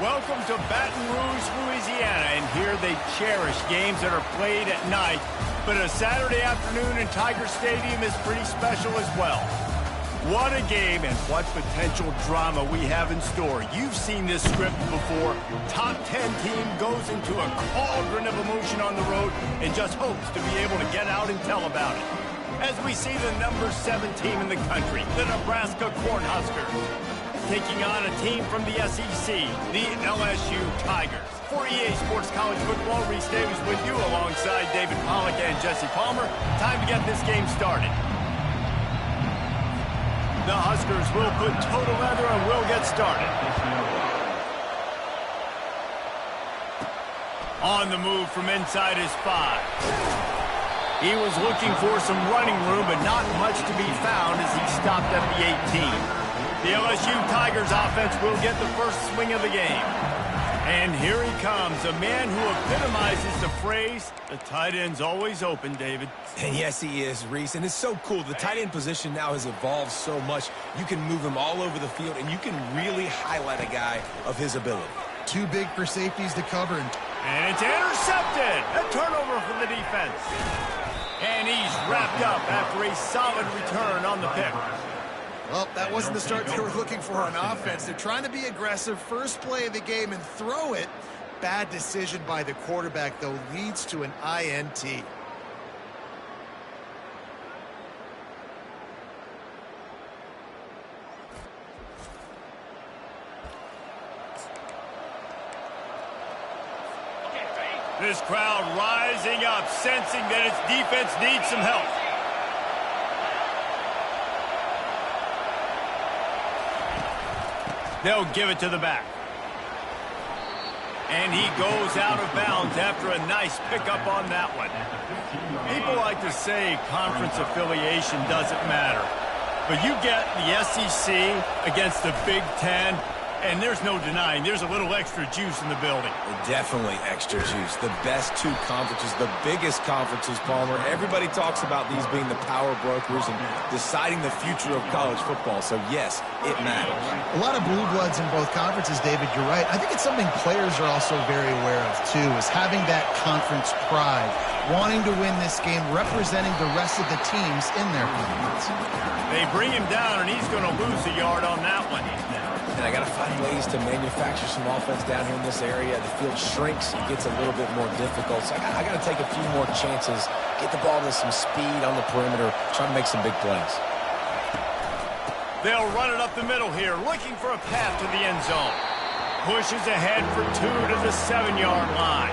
Welcome to Baton Rouge, Louisiana, and here they cherish games that are played at night. But a Saturday afternoon in Tiger Stadium is pretty special as well. What a game and what potential drama we have in store. You've seen this script before. Top 10 team goes into a cauldron of emotion on the road and just hopes to be able to get out and tell about it. As we see the number 7 team in the country, the Nebraska Cornhuskers, taking on a team from the SEC, the LSU Tigers. For EA Sports College Football, Reese Davis with you alongside David Pollack and Jesse Palmer. Time to get this game started. The Huskers will put toe to leather and will get started. On the move from inside his 5. He was looking for some running room, but not much to be found as he stopped at the 18. The LSU Tigers offense will get the first swing of the game. And here he comes, a man who epitomizes the phrase, the tight end's always open, David. And yes, he is, Reese. And it's so cool. The tight end position now has evolved so much. You can move him all over the field, and you can really highlight a guy of his ability. Too big for safeties to cover. And it's intercepted. A turnover for the defense. And he's wrapped up after a solid return on the pick. Well, that wasn't the start they were looking for on offense. They're trying to be aggressive. First play of the game and throw it. Bad decision by the quarterback, though, leads to an INT. This crowd rising up, sensing that its defense needs some help. They'll give it to the back. And he goes out of bounds after a nice pickup on that one. People like to say conference affiliation doesn't matter. But you get the SEC against the Big Ten, and there's no denying there's a little extra juice in the building. Definitely extra juice. The best 2 conferences, the biggest conferences, Palmer. Everybody talks about these being the power brokers and deciding the future of college football. So, yes, it matters. A lot of blue bloods in both conferences, David. You're right. I think it's something players are also very aware of, too, is having that conference pride, wanting to win this game, representing the rest of the teams in their conference. They bring him down, and he's going to lose a yard on that one. And I got to find ways to manufacture some offense down here in this area. The field shrinks. It gets a little bit more difficult. So I got to take a few more chances, get the ball to some speed on the perimeter, try to make some big plays. They'll run it up the middle here, looking for a path to the end zone. Pushes ahead for 2 to the 7-yard line.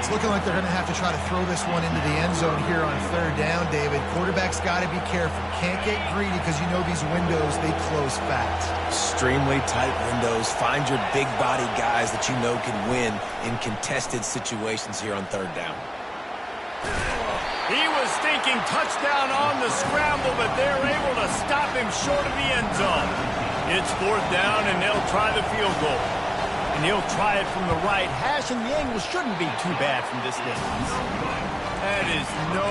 It's looking like they're going to have to try to throw this one into the end zone here on 3rd down, David. Quarterback's got to be careful. Can't get greedy because you know these windows, they close fast. Extremely tight windows. Find your big body guys that you know can win in contested situations here on 3rd down. He was thinking touchdown on the scramble, but they're able to stop him short of the end zone. It's 4th down, and they'll try the field goal. And he'll try it from the right hash, and the angle shouldn't be too bad from this distance. That is no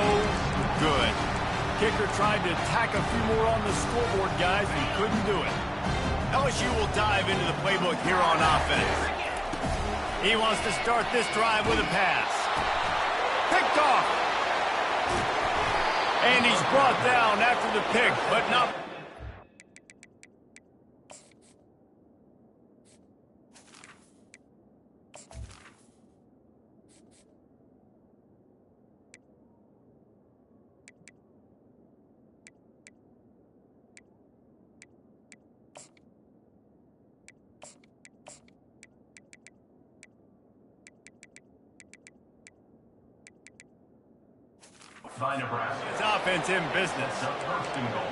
good. Kicker tried to tack a few more on the scoreboard, guys, and couldn't do it. LSU will dive into the playbook here on offense. He wants to start this drive with a pass. Picked off. And he's brought down after the pick, but not... By Nebraska. It's offense in business. First and goal.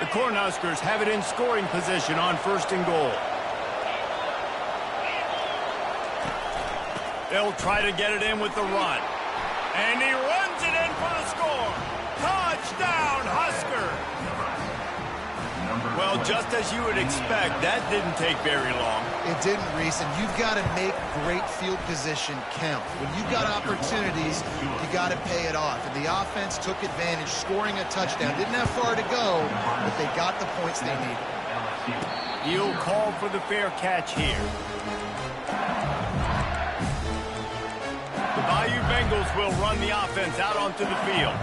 The Cornhuskers have it in scoring position on 1st and goal. They'll try to get it in with the run. And he runs it in for the score. Touchdown, Husker! Well, just as you would expect, that didn't take very long. It didn't, Reese, and you've got to make great field position count. When you've got opportunities, you got to pay it off. And the offense took advantage, scoring a touchdown. Didn't have far to go, but they got the points they needed. He'll call for the fair catch here. The Bayou Bengals will run the offense out onto the field.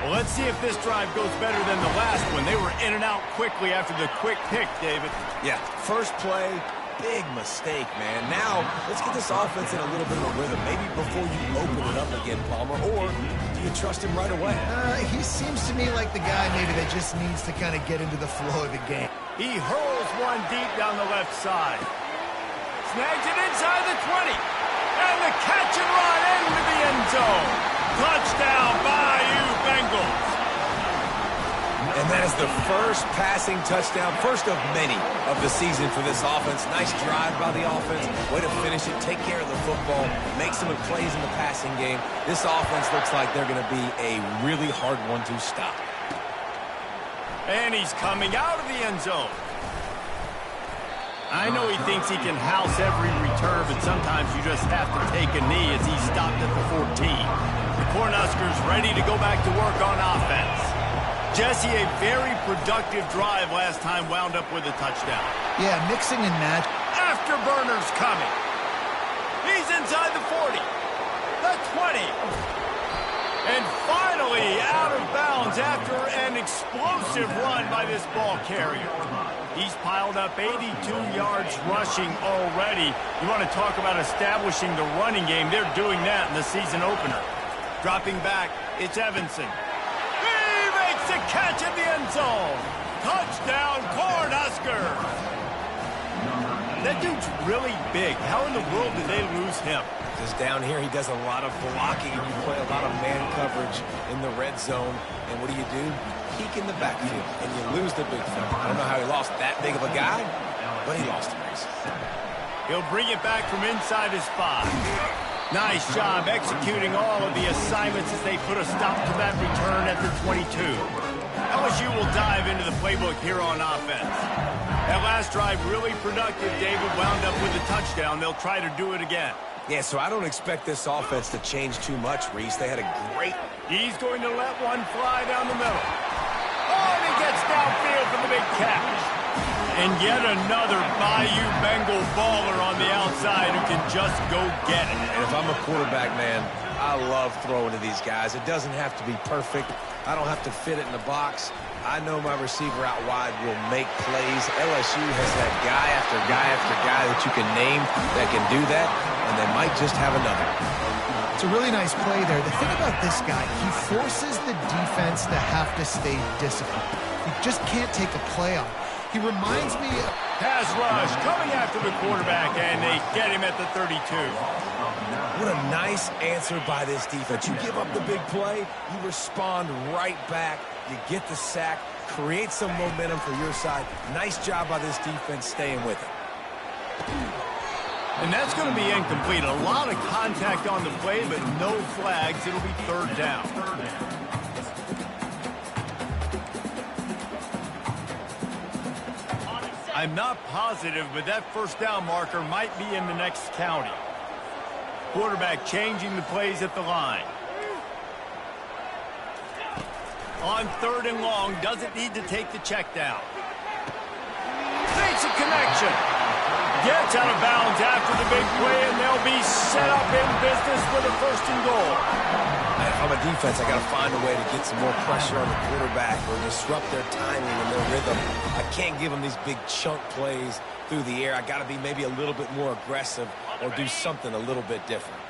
Well, let's see if this drive goes better than the last one. They were in and out quickly after the quick pick, David. Yeah, first play, big mistake, man. Now, let's get this offense in a little bit of a rhythm. Maybe before you open it up again, Palmer, or do you trust him right away? He seems to me like the guy maybe that just needs to kind of get into the flow of the game. He hurls one deep down the left side. Snags it inside the 20. And the catch and run into the end zone. Touchdown, Bayou Bengals. And that is the first passing touchdown, first of many of the season for this offense. Nice drive by the offense. Way to finish it, take care of the football, make some plays in the passing game. This offense looks like they're going to be a really hard one to stop. And he's coming out of the end zone. I know he thinks he can house every return, but sometimes you just have to take a knee as he stopped at the 14. The Cornhuskers ready to go back to work on offense. Jesse, a very productive drive last time, wound up with a touchdown. Yeah, mixing and match. Afterburner's coming. He's inside the 40. The 20. And finally out of bounds after an explosive run by this ball carrier. He's piled up 82 yards rushing already. You want to talk about establishing the running game. They're doing that in the season opener. Dropping back, it's Evanson. He makes a catch in the end zone. Touchdown, Cornhuskers. That dude's really big. How in the world did they lose him? Because down here he does a lot of blocking and you play a lot of man coverage in the red zone. And what do? Peek in the backfield, and you lose the big fella. I don't know how he lost that big of a guy, but he lost him. He'll bring it back from inside his 5. Nice job executing all of the assignments as they put a stop to that return at the 22. LSU will dive into the playbook here on offense. That last drive really productive. David wound up with a touchdown. They'll try to do it again. Yeah, so I don't expect this offense to change too much, Reese. They had a great... He's going to let one fly down the middle. Oh, and he gets downfield for the big catch. And yet another Bayou Bengal baller on the outside who can just go get it. And if I'm a quarterback, man, I love throwing to these guys. It doesn't have to be perfect. I don't have to fit it in the box. I know my receiver out wide will make plays. LSU has had guy after guy after guy that you can name that can do that, and they might just have another. It's a really nice play there. The thing about this guy, he forces the defense to have to stay disciplined. You just can't take a play on. He reminds me of... Pass rush coming after the quarterback, and they get him at the 32. What a nice answer by this defense. You give up the big play, you respond right back, you get the sack, create some momentum for your side. Nice job by this defense staying with it. And that's going to be incomplete. A lot of contact on the play, but no flags. It'll be third down. I'm not positive, but that first down marker might be in the next county. Quarterback changing the plays at the line. On 3rd and long, doesn't need to take the check down. Makes a connection. Gets out of bounds after the big play, and they'll be set up in business with a 1st and goal. And if I'm a defense, I got to find a way to get some more pressure on the quarterback or disrupt their timing and their rhythm. I can't give them these big chunk plays through the air. I got to be maybe a little bit more aggressive or do something a little bit different.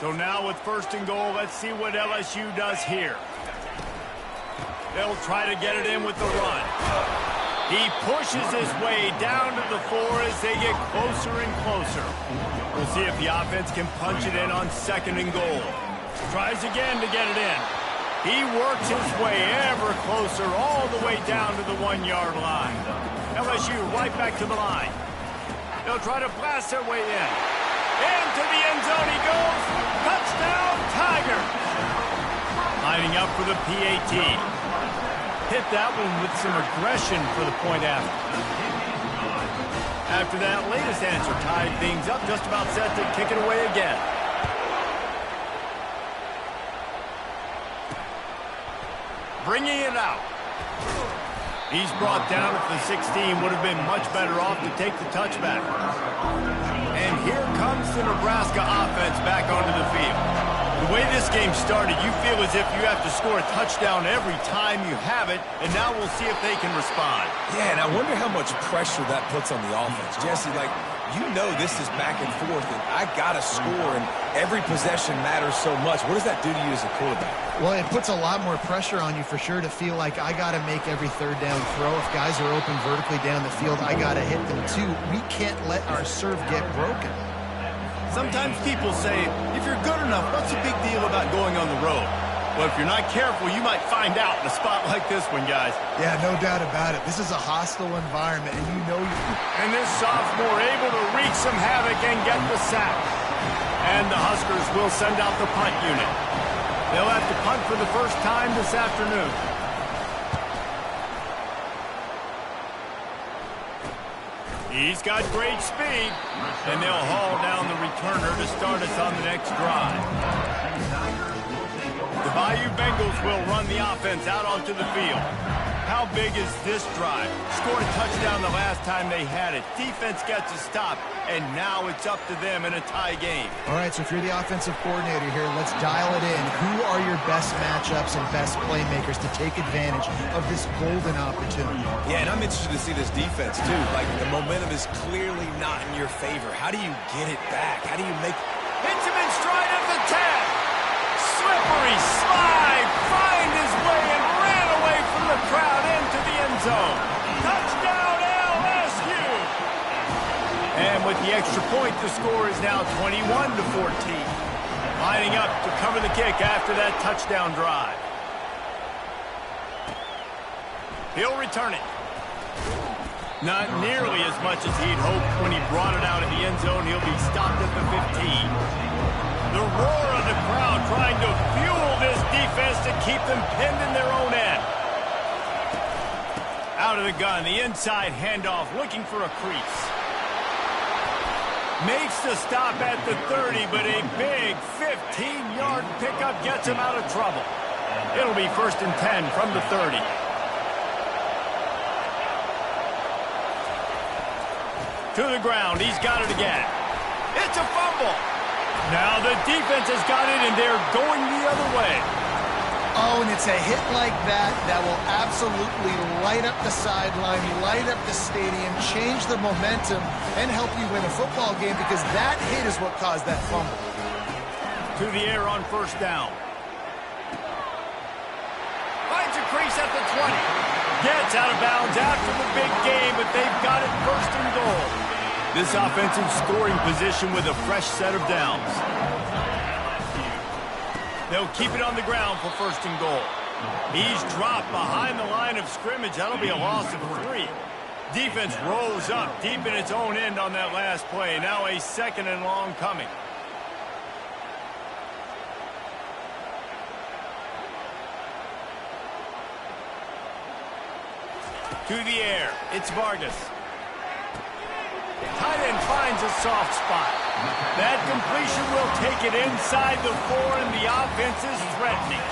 So now with 1st and goal, let's see what LSU does here. They'll try to get it in with the run. He pushes his way down to the 4 as they get closer and closer. We'll see if the offense can punch it in on 2nd and goal. Tries again to get it in. He works his way ever closer all the way down to the 1-yard line. LSU right back to the line. They'll try to blast their way in. Into the end zone he goes. Touchdown, Tigers. Lining up for the PAT. hit that one with some aggression for the point after. After that latest answer tied things up, just about set to kick it away again. Bringing it out. He's brought down at the 16. Would have been much better off to take the touchback. And here comes the Nebraska offense back onto the field. The way this game started, you feel as if you have to score a touchdown every time you have it, and now we'll see if they can respond. Yeah, and I wonder how much pressure that puts on the offense. Jesse, like, you know this is back and forth, and I got to score, and every possession matters so much. What does that do to you as a quarterback? Well, it puts a lot more pressure on you for sure to feel like I got to make every third down throw. If guys are open vertically down the field, I got to hit them too. We can't let our serve get broken. Sometimes people say, if you're good enough, what's the big deal about going on the road? Well, if you're not careful, you might find out in a spot like this one, guys. Yeah, no doubt about it. This is a hostile environment, and you know you... And this sophomore able to wreak some havoc and get the sack. And the Huskers will send out the punt unit. They'll have to punt for the first time this afternoon. He's got great speed, and they'll haul down the returner to start us on the next drive. The Bayou Bengals will run the offense out onto the field. How big is this drive? Scored a touchdown the last time they had it. Defense gets a stop, and now it's up to them in a tie game. All right, so if you're the offensive coordinator here, let's dial it in. Who are your best matchups and best playmakers to take advantage of this golden opportunity? Yeah, and I'm interested to see this defense, too. Like, the momentum is clearly not in your favor. How do you get it back? How do you make... Hits him in stride of the 10. Slippery slide, find his way and ran away from the crowd into the end zone. Touchdown LSU! And with the extra point, the score is now 21-14. Lining up to cover the kick after that touchdown drive. He'll return it. Not nearly as much as he'd hoped when he brought it out of the end zone. He'll be stopped at the 15. The roar of the crowd trying to fuel this defense to keep them pinned in their own end. Out of the gun, the inside handoff, looking for a crease. Makes the stop at the 30, but a big 15-yard pickup gets him out of trouble. It'll be 1st and 10 from the 30. To the ground, he's got it again. It's a fumble. Now the defense has got it, and they're going the other way. Oh, and it's a hit like that that will absolutely light up the sideline, light up the stadium, change the momentum, and help you win a football game because that hit is what caused that fumble. To the air on 1st down. Finds a crease at the 20. Gets out of bounds after the big game, but they've got it 1st and goal. This offensive scoring position with a fresh set of downs. They'll keep it on the ground for 1st and goal. He's dropped behind the line of scrimmage. That'll be a loss of 3. Defense rolls up deep in its own end on that last play. Now a 2nd and long coming. To the air, it's Vargas. Tight end finds a soft spot. That completion will take it inside the 4, and the offense is threatening.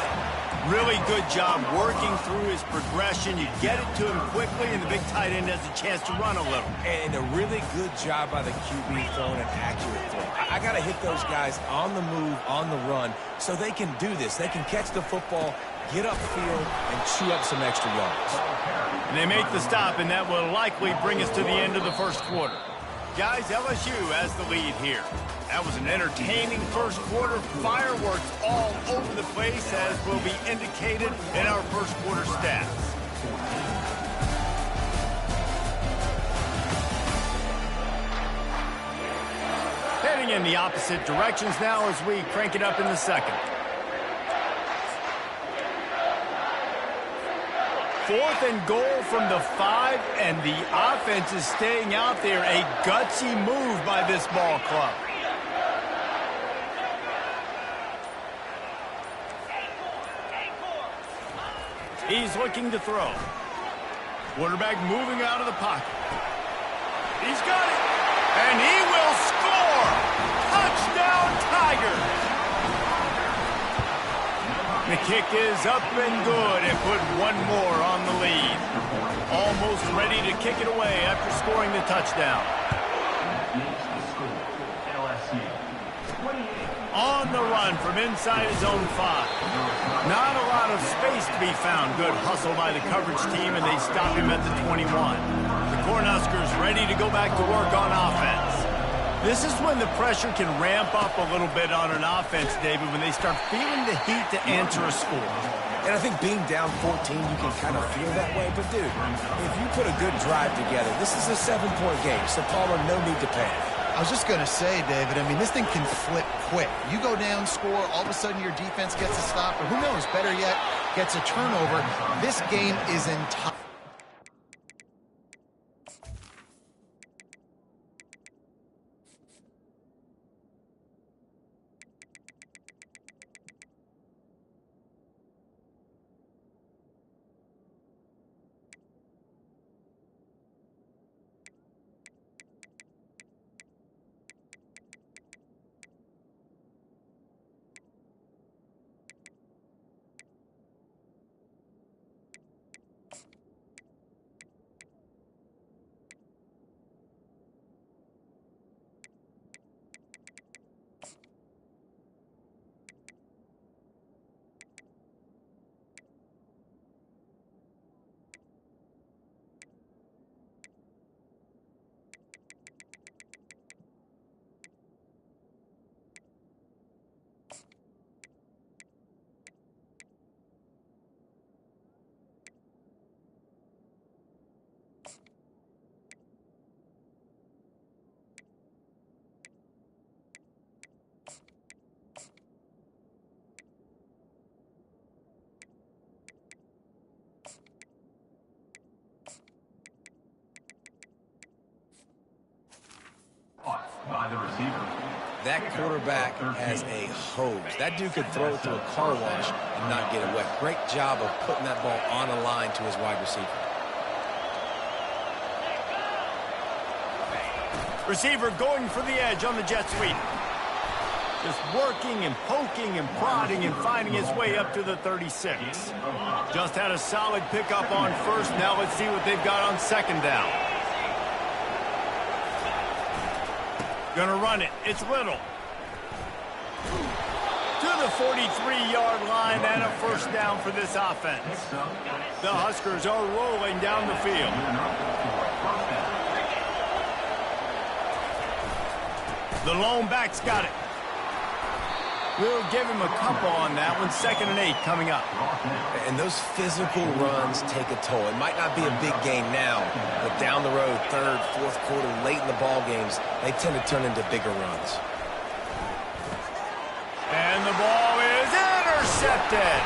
Really good job working through his progression. You get it to him quickly, and the big tight end has a chance to run a little. And a really good job by the QB throwing an accurate throw. I got to hit those guys on the move, on the run, so they can do this. They can catch the football, get upfield, and chew up some extra yards. And they make the stop, and that will likely bring us to the end of the 1st quarter. Guys, LSU has the lead here. That was an entertaining 1st quarter. Fireworks all over the place, as will be indicated in our 1st quarter stats. Heading in the opposite directions now as we crank it up in the 2nd. 4th and goal from the 5, and the offense is staying out there. A gutsy move by this ball club. He's looking to throw. Quarterback moving out of the pocket. He's got it. And he will score. Touchdown, Tigers. The kick is up and good and put one more on the lead. Almost ready to kick it away after scoring the touchdown. On the run from inside his own 5. Not a lot of space to be found. Good hustle by the coverage team, and they stop him at the 21. The Cornhuskers ready to go back to work on offense. This is when the pressure can ramp up a little bit on an offense, David, when they start feeling the heat to answer a score. And I think being down 14, you can kind of feel that way. But, dude, if you put a good drive together, this is a 7-point game, so Palmer, no need to panic. I was just going to say, David, I mean, this thing can flip quick. You go down, score, all of a sudden your defense gets a stop, or who knows, better yet, gets a turnover. This game is entirely... By the receiver. That quarterback has a hose. That dude could throw it through a car wash and not get it wet. Great job of putting that ball on a line to his wide receiver. Receiver going for the edge on the jet sweep. Just working and poking and prodding and finding his way up to the 36. Just had a solid pickup on first. Now let's see what they've got on second down. Gonna run it. It's Little. To the 43-yard line and a first down for this offense. The Huskers are rolling down the field. The lone back's got it. We'll give him a couple on that one. 2nd and 8 coming up. And those physical runs take a toll. It might not be a big game now, but down the road, 3rd, 4th quarter, late in the ball games, they tend to turn into bigger runs. And the ball is intercepted.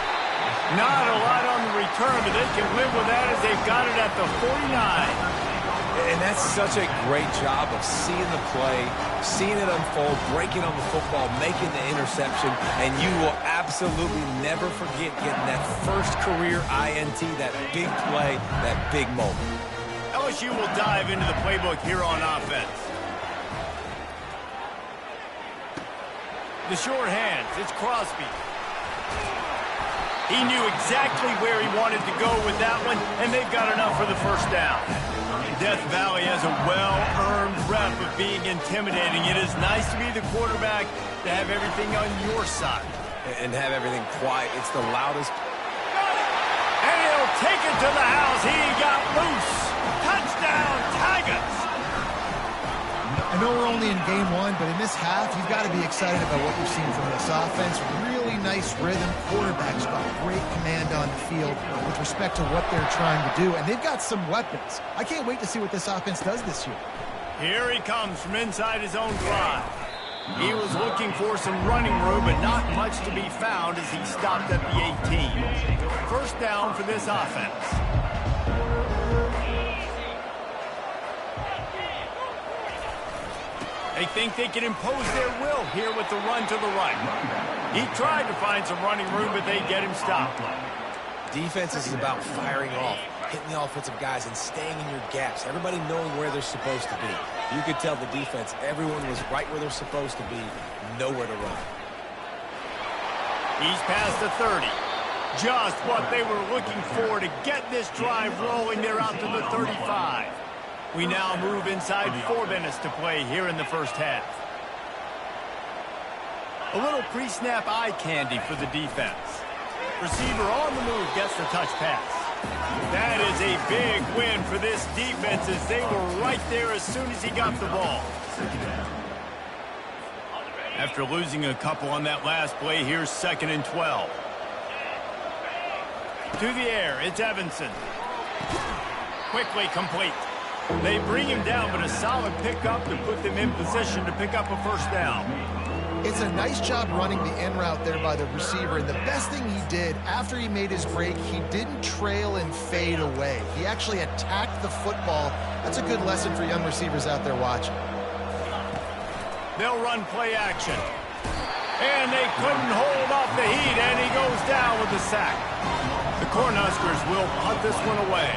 Not a lot on the return, but they can live with that as they've got it at the 49. And that's such a great job of seeing the play, seeing it unfold, breaking on the football, making the interception, and you will absolutely never forget getting that first career INT, that big play, that big moment. LSU will dive into the playbook here on offense. The short hands, it's Crosby. He knew exactly where he wanted to go with that one, and they've got enough for the first down. Death Valley has a well-earned rep of being intimidating. It is nice to be the quarterback, to have everything on your side. And have everything quiet. It's the loudest. And he'll take it to the house. He got loose. Touchdown, Tigers. I know we're only in game 1, but in this half, you've got to be excited about what you've seen from this offense. Really nice rhythm. Quarterback's got great command on the field with respect to what they're trying to do, and they've got some weapons. I can't wait to see what this offense does this year. Here he comes from inside his own 5. He was looking for some running room, but not much to be found as he stopped at the 18. First down for this offense. They think they can impose their will here with the run to the right. He tried to find some running room, but they get him stopped. Defense is about firing off, hitting the offensive guys, and staying in your gaps. Everybody knowing where they're supposed to be. You could tell the defense, everyone was right where they're supposed to be, nowhere to run. He's past the 30. Just what they were looking for to get this drive rolling. They're out to the 35. We now move inside 4 minutes to play here in the first half. A little pre-snap eye candy for the defense. Receiver on the move gets the touch pass. That is a big win for this defense as they were right there as soon as he got the ball. After losing a couple on that last play, here's 2nd and 12. To the air, it's Evanson. Quickly complete. They bring him down, but a solid pickup to put them in position to pick up a first down. It's a nice job running the in route there by the receiver, and the best thing he did after he made his break, he didn't trail and fade away. He actually attacked the football. That's a good lesson for young receivers out there watching. They'll run play action. And they couldn't hold off the heat, and he goes down with the sack. The Cornhuskers will punt this one away.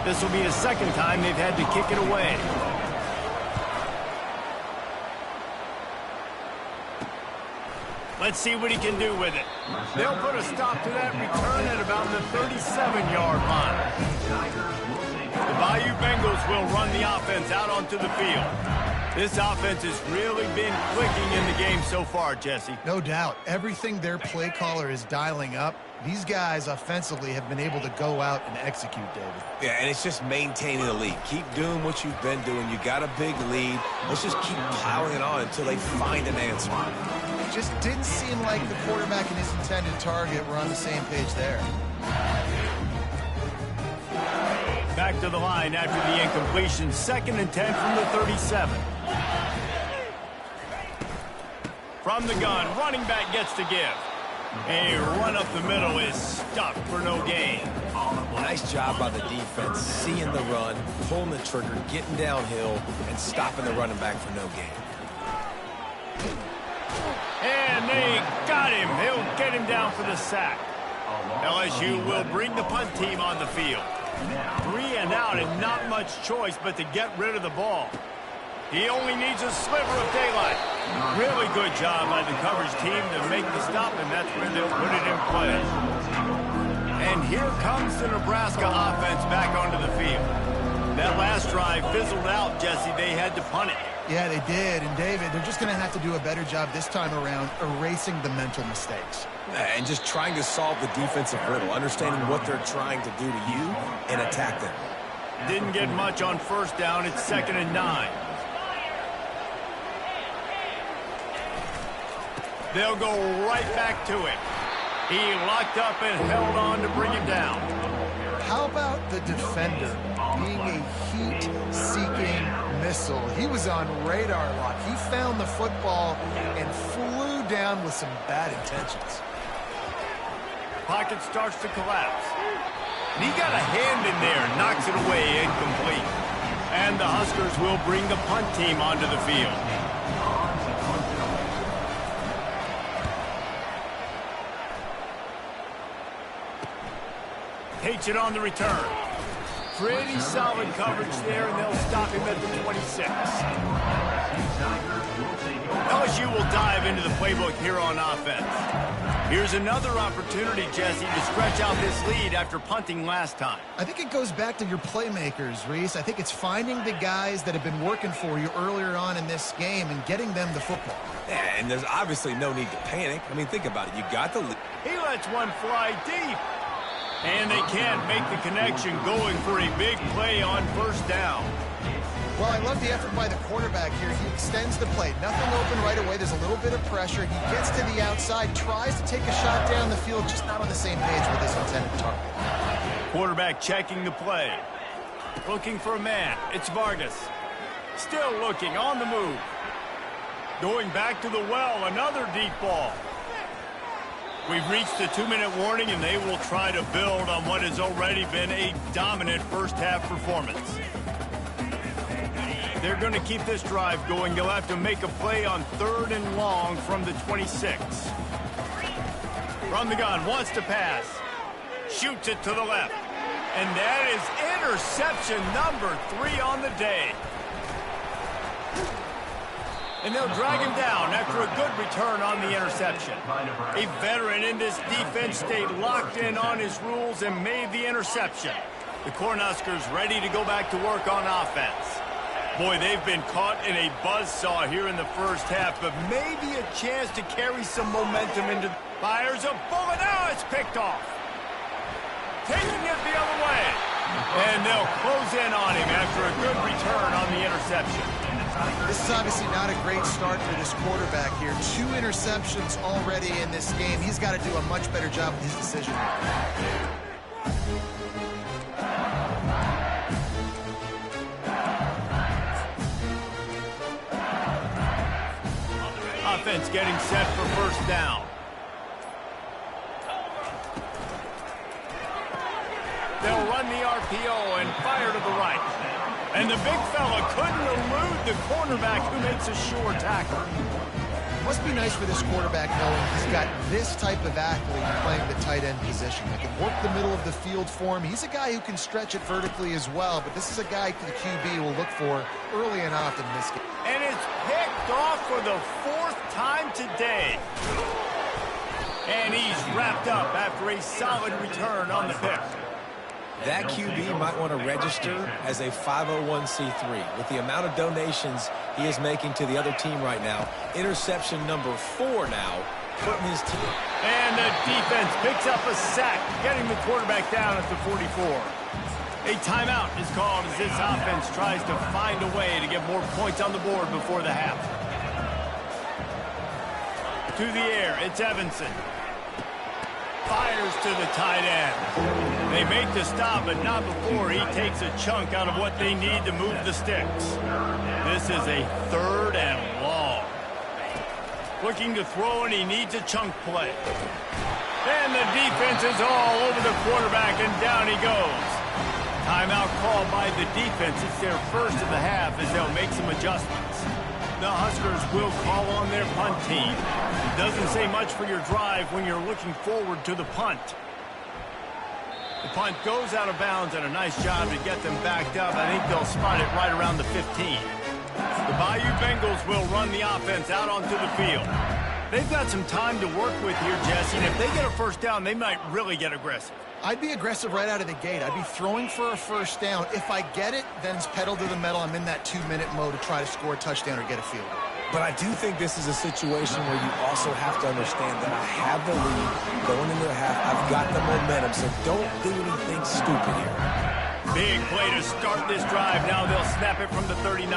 This will be the 2nd time they've had to kick it away. Let's see what he can do with it. They'll put a stop to that return at about the 37-yard line. The Bayou Bengals will run the offense out onto the field. This offense has really been clicking in the game so far, Jesse. No doubt. Everything their play caller is dialing up, these guys offensively have been able to go out and execute, David. Yeah, and it's just maintaining the lead. Keep doing what you've been doing. You got a big lead. Let's just keep piling it on until they find an answer. Just didn't seem like the quarterback and his intended target were on the same page there. Back to the line after the incompletion. 2nd and 10 from the 37. From the gun, running back gets to give. A run up the middle is stuffed for no gain. Nice job by the defense, seeing the run, pulling the trigger, getting downhill, and stopping the running back for no gain. And they got him. He'll get him down for the sack. LSU will bring the punt team on the field. 3 and out and not much choice but to get rid of the ball. He only needs a sliver of daylight. Really good job by the coverage team to make the stop, and that's where they'll put it in play. And here comes the Nebraska offense back onto the field. That last drive fizzled out, Jesse. They had to punt it. Yeah, they did. And, David, they're just going to have to do a better job this time around erasing the mental mistakes. And just trying to solve the defensive riddle, understanding what they're trying to do to you and attack them. Didn't get much on first down. It's 2nd and 9. They'll go right back to him. He locked up and held on to bring him down. How about the defender being a heat-seeking missile? He was on radar lock. He found the football and flew down with some bad intentions. Pocket starts to collapse. And he got a hand in there, knocks it away, incomplete. And the Huskers will bring the punt team onto the field. Takes it on the return. Pretty solid coverage there, and they'll stop him at the 26. LSU will dive into the playbook here on offense. Here's another opportunity, Jesse, to stretch out this lead after punting last time. I think it goes back to your playmakers, Reese. I think it's finding the guys that have been working for you earlier on in this game and getting them the football. Yeah, and there's obviously no need to panic. I mean, think about it. You got the lead. He lets one fly deep. And they can't make the connection, going for a big play on first down. Well, I love the effort by the quarterback here. He extends the play. Nothing open right away. There's a little bit of pressure. He gets to the outside, tries to take a shot down the field, just not on the same page with his intended target. Quarterback checking the play. Looking for a man. It's Vargas. Still looking, on the move. Going back to the well, another deep ball. We've reached the 2-minute warning, and they will try to build on what has already been a dominant first-half performance. They're going to keep this drive going. They'll have to make a play on 3rd and long from the 26. From the gun, wants to pass. Shoots it to the left. And that is interception number 3 on the day. And they'll drag him down after a good return on the interception. A veteran in this defense stayed locked in on his rules and made the interception. The Cornhuskers ready to go back to work on offense. Boy, they've been caught in a buzzsaw here in the first half, but maybe a chance to carry some momentum into... Fires a bullet. Now it's picked off. Taking it the other way. And they'll close in on him after a good return on the interception. This is obviously not a great start for this quarterback here. 2 interceptions already in this game. He's got to do a much better job with his decision making. Offense getting set for first down. They'll run the RPO and fire to the right. And the big fella couldn't elude the cornerback who makes a sure tackle. Must be nice for this quarterback knowing he's got this type of athlete playing the tight end position. They can work the middle of the field for him. He's a guy who can stretch it vertically as well, but this is a guy the QB will look for early and often in this game. And it's picked off for the 4th time today. And he's wrapped up after a solid return on the pick. That QB might want to register as a 501c3. With the amount of donations he is making to the other team right now, interception number 4 now, putting his team. And the defense picks up a sack, getting the quarterback down at the 44. A timeout is called as this offense tries to find a way to get more points on the board before the half. To the air, it's Evanson. Fires to the tight end. They make the stop, but not before he takes a chunk out of what they need to move the sticks. This is a 3rd and long. Looking to throw, and he needs a chunk play. And the defense is all over the quarterback, and down he goes. Timeout called by the defense. It's their first of the half as they'll make some adjustments. The Huskers will call on their punt team. It doesn't say much for your drive when you're looking forward to the punt. The punt goes out of bounds, and a nice job to get them backed up. I think they'll spot it right around the 15. The Bayou Bengals will run the offense out onto the field. They've got some time to work with here, Jesse, and if they get a first down, they might really get aggressive. I'd be aggressive right out of the gate. I'd be throwing for a first down. If I get it, then it's pedal to the metal. I'm in that 2-minute mode to try to score a touchdown or get a field goal. But I do think this is a situation where you also have to understand that I have the lead going into the half. I've got the momentum, so don't do anything stupid here. Big play to start this drive. Now they'll snap it from the 39.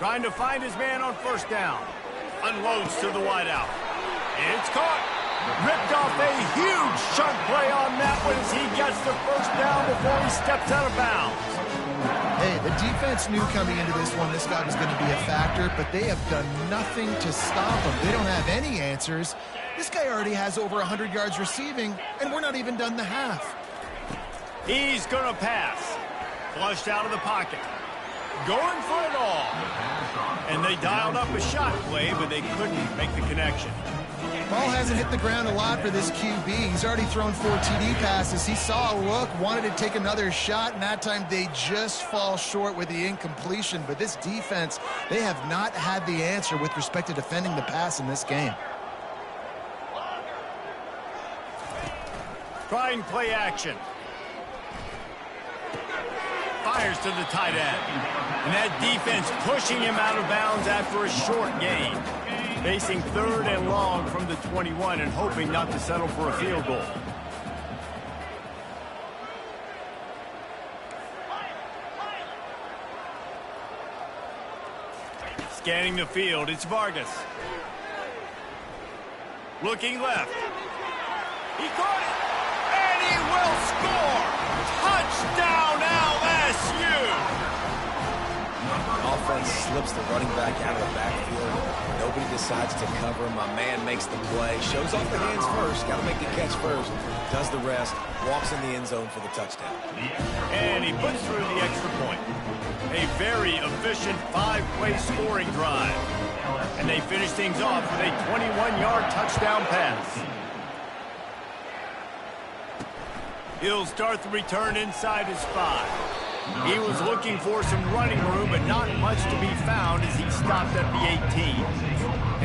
Trying to find his man on first down. Unloads to the wideout. It's caught. Ripped off a huge chunk play on that one as he gets the first down before he steps out of bounds. Hey, the defense knew coming into this one this guy was going to be a factor, but they have done nothing to stop him. They don't have any answers. This guy already has over 100 yards receiving, and we're not even done the half. He's going to pass. Flushed out of the pocket. Going for it all. And they dialed up a shot play, but they couldn't make the connection. Ball hasn't hit the ground a lot for this QB. He's already thrown 4 TD passes. He saw a look, wanted to take another shot, and that time they just fall short with the incompletion. But this defense, they have not had the answer with respect to defending the pass in this game. Trying play action. Fires to the tight end. And that defense pushing him out of bounds after a short gain. Facing 3rd and long from the 21 and hoping not to settle for a field goal. Scanning the field, it's Vargas. Looking left. He caught it, and he will score! Touchdown LSU! Offense slips the running back out of the backfield. Nobody decides to cover him. My man makes the play. Shows off the hands first. Got to make the catch first. Does the rest. Walks in the end zone for the touchdown. And he puts through the extra point. A very efficient 5-play scoring drive. And they finish things off with a 21-yard touchdown pass. He'll start the return inside his 5. He was looking for some running room, but not much to be found as he stopped at the 18.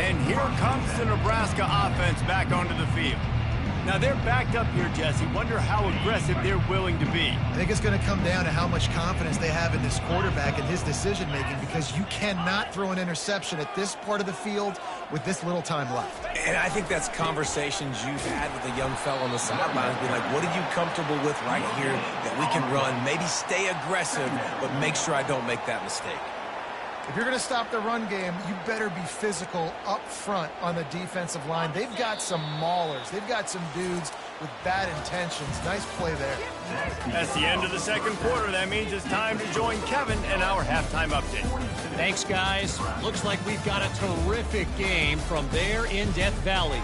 And here comes the Nebraska offense back onto the field. Now, they're backed up here, Jesse. Wonder how aggressive they're willing to be. I think it's going to come down to how much confidence they have in this quarterback and his decision-making, because you cannot throw an interception at this part of the field with this little time left. And I think that's conversations you've had with a young fellow on the sidelines. Be like, what are you comfortable with right here that we can run? Maybe stay aggressive, but make sure I don't make that mistake. If you're going to stop the run game, you better be physical up front on the defensive line. They've got some maulers. They've got some dudes with bad intentions. Nice play there. That's the end of the second quarter. That means it's time to join Kevin and our halftime update. Thanks, guys. Looks like we've got a terrific game from there in Death Valley.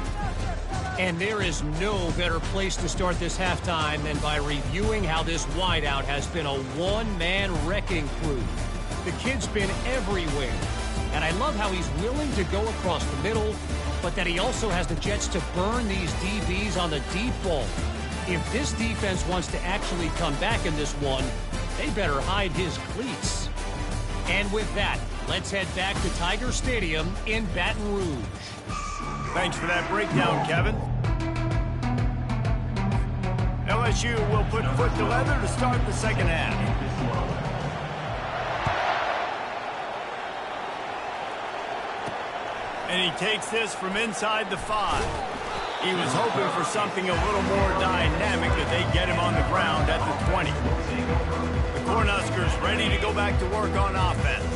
And there is no better place to start this halftime than by reviewing how this wideout has been a one-man wrecking crew. The kid's been everywhere, and I love how he's willing to go across the middle, but that he also has the jets to burn these DBs on the deep ball. If this defense wants to actually come back in this one, they better hide his cleats. And with that, let's head back to Tiger Stadium in Baton Rouge. Thanks for that breakdown, Kevin. LSU will put foot to leather to start the second half. And he takes this from inside the 5. He was hoping for something a little more dynamic, that they get him on the ground at the 20. The Cornhuskers ready to go back to work on offense.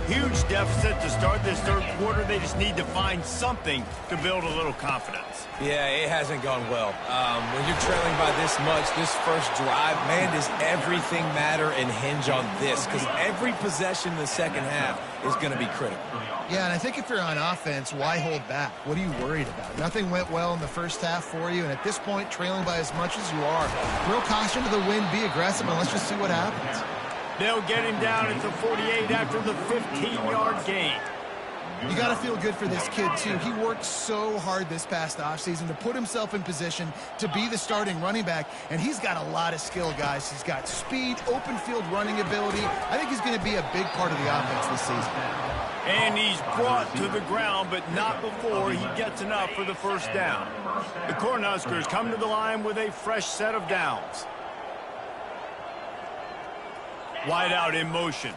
Huge deficit to start this third quarter. They just need to find something to build a little confidence. Yeah, it hasn't gone well. When you're trailing by this much, this first drive, man, does everything matter and hinge on this? Because every possession in the second half is going to be critical. Yeah, and I think if you're on offense, why hold back? What are you worried about? Nothing went well in the first half for you, and at this point, trailing by as much as you are, throw caution to the wind, be aggressive, and let's just see what happens. They'll get him down at the 48 after the 15-yard gain. You got to feel good for this kid, too. He worked so hard this past offseason to put himself in position to be the starting running back, and he's got a lot of skill, guys. He's got speed, open field running ability. I think he's going to be a big part of the offense this season. And he's brought to the ground, but not before he gets enough for the first down. The Cornhuskers come to the line with a fresh set of downs. Wide out in motion.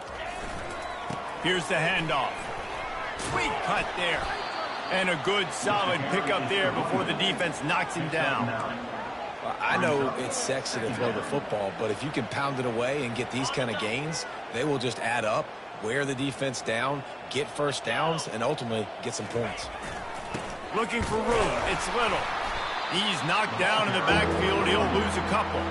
Here's the handoff. Sweet cut there. And a good, solid pickup there before the defense knocks him down. Well, I know it's sexy to throw the football, but if you can pound it away and get these kind of gains, they will just add up, wear the defense down, get first downs, and ultimately get some points. Looking for room. It's Little. He's knocked down in the backfield. He'll lose a couple.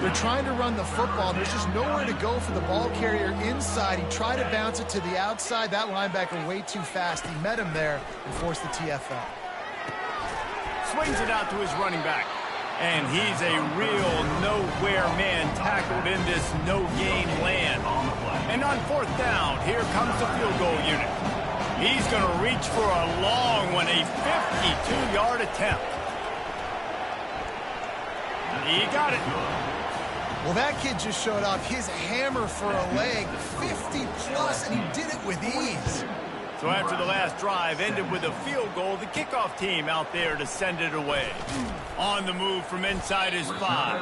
They're trying to run the football. There's just nowhere to go for the ball carrier inside. He tried to bounce it to the outside. That linebacker way too fast. He met him there and forced the TFL. Swings it out to his running back. And he's a real nowhere man tackled in this no-gain land. And on fourth down, here comes the field goal unit. He's going to reach for a long one, a 52-yard attempt. He got it. Well, that kid just showed off his hammer for a leg, 50-plus, and he did it with ease. So after the last drive ended with a field goal, the kickoff team out there to send it away. On the move from inside his 5.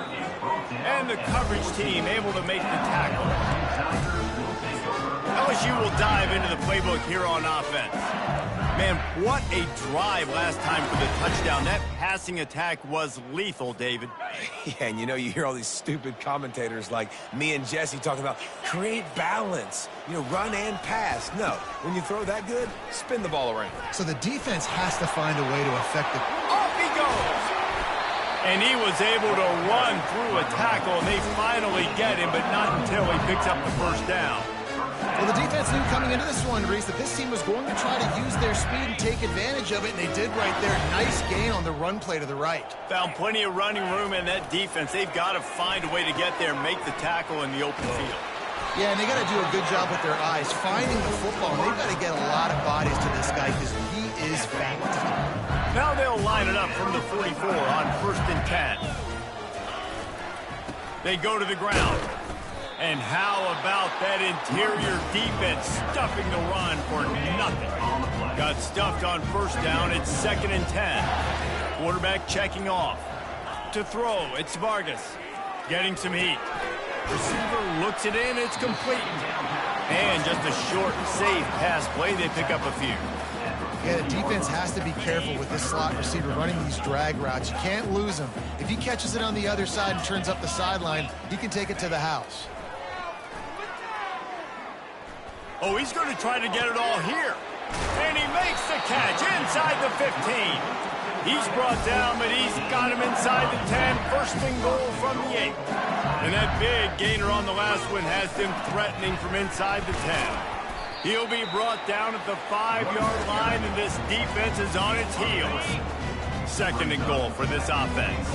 And the coverage team able to make the tackle. LSU will dive into the playbook here on offense. Man, what a drive last time for the touchdown. That passing attack was lethal, David. Yeah, and you know, you hear all these stupid commentators like me and Jesse talking about create balance, you know, run and pass. No, when you throw that good, spin the ball around. So the defense has to find a way to affect it. Off he goes! And he was able to run through a tackle, and they finally get him, but not until he picks up the first down. Well, the defense knew coming into this one, Reese, that this team was going to try to use their speed and take advantage of it, and they did right there. Nice gain on the run play to the right. Found plenty of running room in that defense. They've got to find a way to get there and make the tackle in the open field. Yeah, and they got to do a good job with their eyes, finding the football. And they've got to get a lot of bodies to this guy because he is fast. Now they'll line it up from the 44 on 1st and 10. They go to the ground. And how about that interior defense stuffing the run for nothing? Got stuffed on first down. It's 2nd and 10. Quarterback checking off. To throw, it's Vargas. Getting some heat. Receiver looks it in. It's complete. And just a short, safe pass play. They pick up a few. Yeah, the defense has to be careful with this slot receiver running these drag routes. You can't lose him. If he catches it on the other side and turns up the sideline, he can take it to the house. Oh, he's going to try to get it all here. And he makes the catch inside the 15. He's brought down, but he's got him inside the 10. 1st and goal from the 8. And that big gainer on the last one has them threatening from inside the 10. He'll be brought down at the 5-yard line, and this defense is on its heels. 2nd and goal for this offense.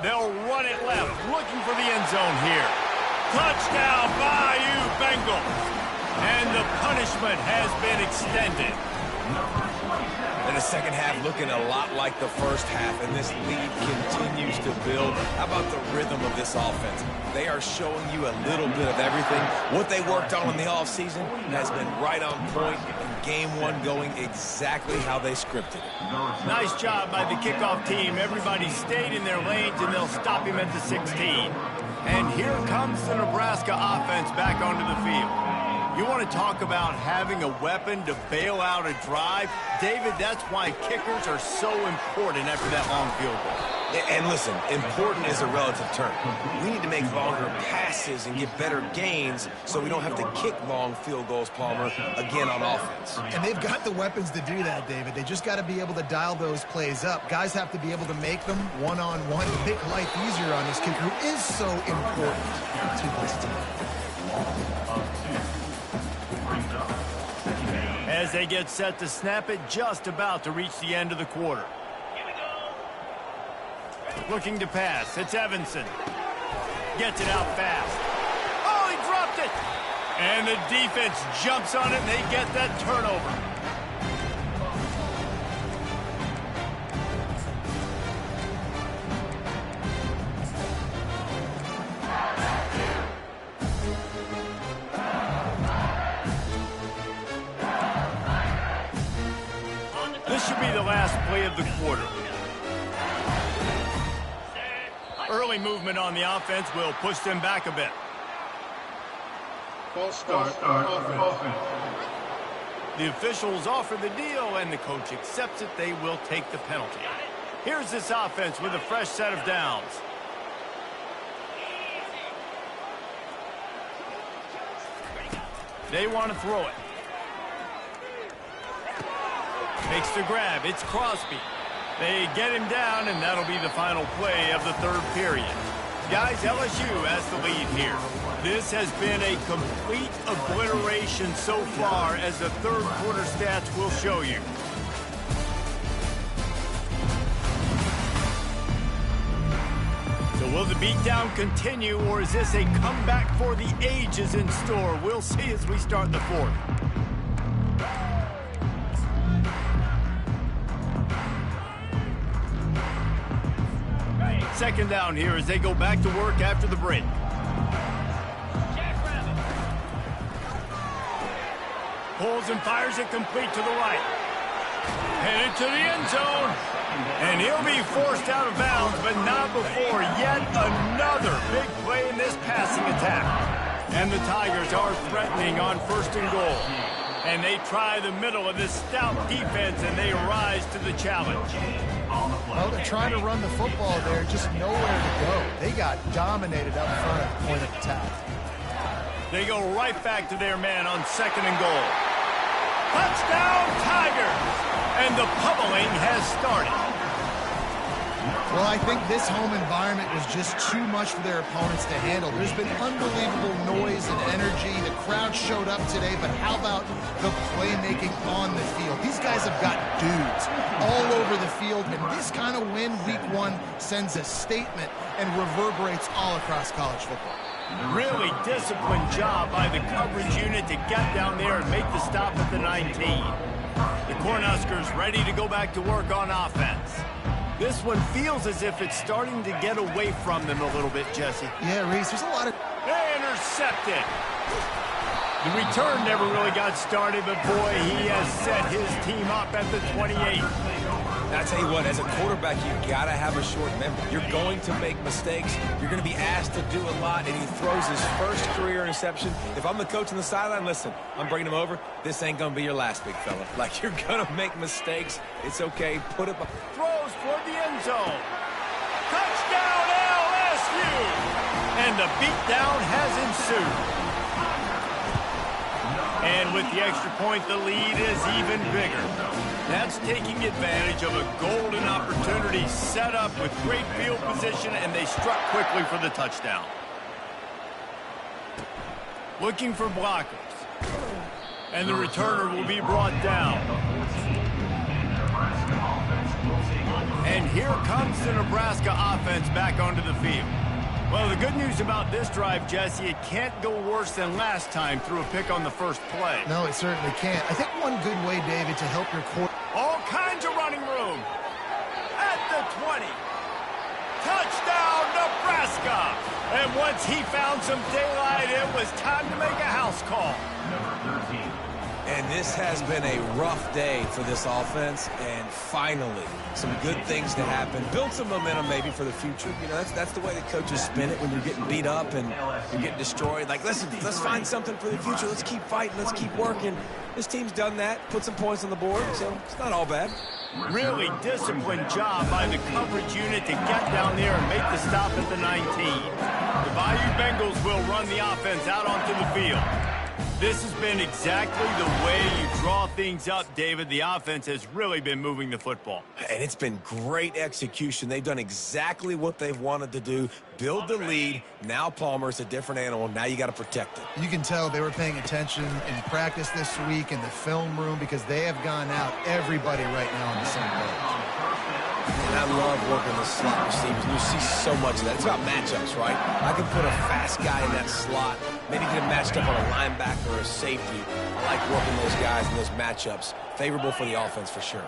They'll run it left, looking for the end zone here. Touchdown, Bayou Bengals. And the punishment has been extended. And the second half looking a lot like the first half, and this lead continues to build. How about the rhythm of this offense? They are showing you a little bit of everything. What they worked on in the offseason has been right on point, and game one going exactly how they scripted it. Nice job by the kickoff team. Everybody stayed in their lanes, and they'll stop him at the 16. And here comes the Nebraska offense back onto the field. You want to talk about having a weapon to bail out a drive? David, that's why kickers are so important after that long field goal. And listen, important is a relative term. We need to make longer passes and get better gains so we don't have to kick long field goals, Palmer, again on offense. And they've got the weapons to do that, David. They just got to be able to dial those plays up. Guys have to be able to make them one-on-one to make life easier on this kicker, who is so important to this team. As they get set to snap it, just about to reach the end of the quarter. Looking to pass. It's Evanson. Gets it out fast. Oh, he dropped it! And the defense jumps on it, and they get that turnover. This should be the last play of the quarter. Early movement on the offense will push them back a bit. False start offense. The officials offer the deal, and the coach accepts it. They will take the penalty. Here's this offense with a fresh set of downs. They want to throw it. Makes the grab. It's Crosby. They get him down, and that'll be the final play of the 3rd period. Guys, LSU has the lead here. This has been a complete obliteration so far, as the 3rd quarter stats will show you. So will the beatdown continue, or is this a comeback for the ages in store? We'll see as we start the 4th. Second down here as they go back to work after the break. Pulls and fires it complete to the right. Headed to the end zone. And he'll be forced out of bounds, but not before yet another big play in this passing attack. And the Tigers are threatening on 1st and goal. And they try the middle of this stout defense, and they rise to the challenge. Well, they're trying to run the football there, just nowhere to go. They got dominated up front at the point of attack. They go right back to their man on 2nd and goal. Touchdown, Tigers! And the pummeling has started. Well, I think this home environment was just too much for their opponents to handle. There's been unbelievable noise and energy. The crowd showed up today, but how about the playmaking on the field? These guys have got dudes all over the field, and this kind of win week 1 sends a statement and reverberates all across college football. Really disciplined job by the coverage unit to get down there and make the stop at the 19. The Cornhuskers ready to go back to work on offense. This one feels as if it's starting to get away from them a little bit, Jesse. Yeah, Reese, there's a lot of... Intercepted. The return never really got started, but boy, he has set his team up at the 28. Now, I tell you what, as a quarterback, you got to have a short memory. You're going to make mistakes. You're going to be asked to do a lot, and he throws his first career interception. If I'm the coach on the sideline, listen, I'm bringing him over. This ain't going to be your last, big fella. Like, you're going to make mistakes. It's okay. Put it... Throws for the end zone. Touchdown, LSU! And the beatdown has ensued. And with the extra point, the lead is even bigger. That's taking advantage of a golden opportunity set up with great field position, and they struck quickly for the touchdown. Looking for blockers. And the returner will be brought down. And here comes the Nebraska offense back onto the field. Well, the good news about this drive, Jesse, it can't go worse than last time through a pick on the first play. No, it certainly can't. I think one good way, David, to help your quarterback... All kinds of running room. At the 20. Touchdown, Nebraska. And once he found some daylight, it was time to make a house call. Number 13. And this has been a rough day for this offense, and finally, some good things to happen. Build some momentum maybe for the future. You know, that's the way the coaches spin it when you're getting beat up and you're getting destroyed. Like, listen, let's find something for the future. Let's keep fighting. Let's keep working. This team's done that, put some points on the board, so it's not all bad. Really disciplined job by the coverage unit to get down there and make the stop at the 19. The Bayou Bengals will run the offense out onto the field. This has been exactly the way you draw things up, David. The offense has really been moving the football. And it's been great execution. They've done exactly what they've wanted to do. Build the lead. Now Palmer's a different animal. Now you got to protect it. You can tell they were paying attention in practice this week in the film room because they have gone out everybody right now on the same page. And I love working the slot receivers. You see so much of that. It's about matchups, right? I can put a fast guy in that slot, maybe get him matched up on a linebacker or a safety. I like working those guys in those matchups. Favorable for the offense for sure.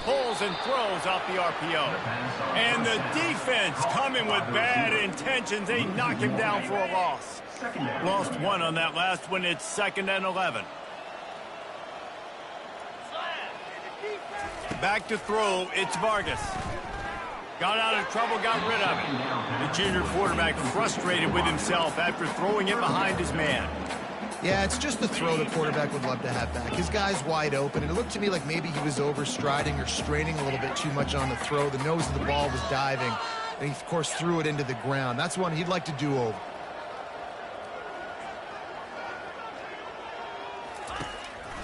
Pulls and throws off the RPO. And the defense coming with bad intentions. They knock him down for a loss. Lost one on that last one. It's 2nd and 11. Back to throw. It's Vargas. Got out of trouble, got rid of it. The junior quarterback frustrated with himself after throwing it behind his man. Yeah, it's just the throw the quarterback would love to have back. His guy's wide open, and it looked to me like maybe he was overstriding or straining a little bit too much on the throw. The nose of the ball was diving, and he, of course, threw it into the ground. That's one he'd like to do over.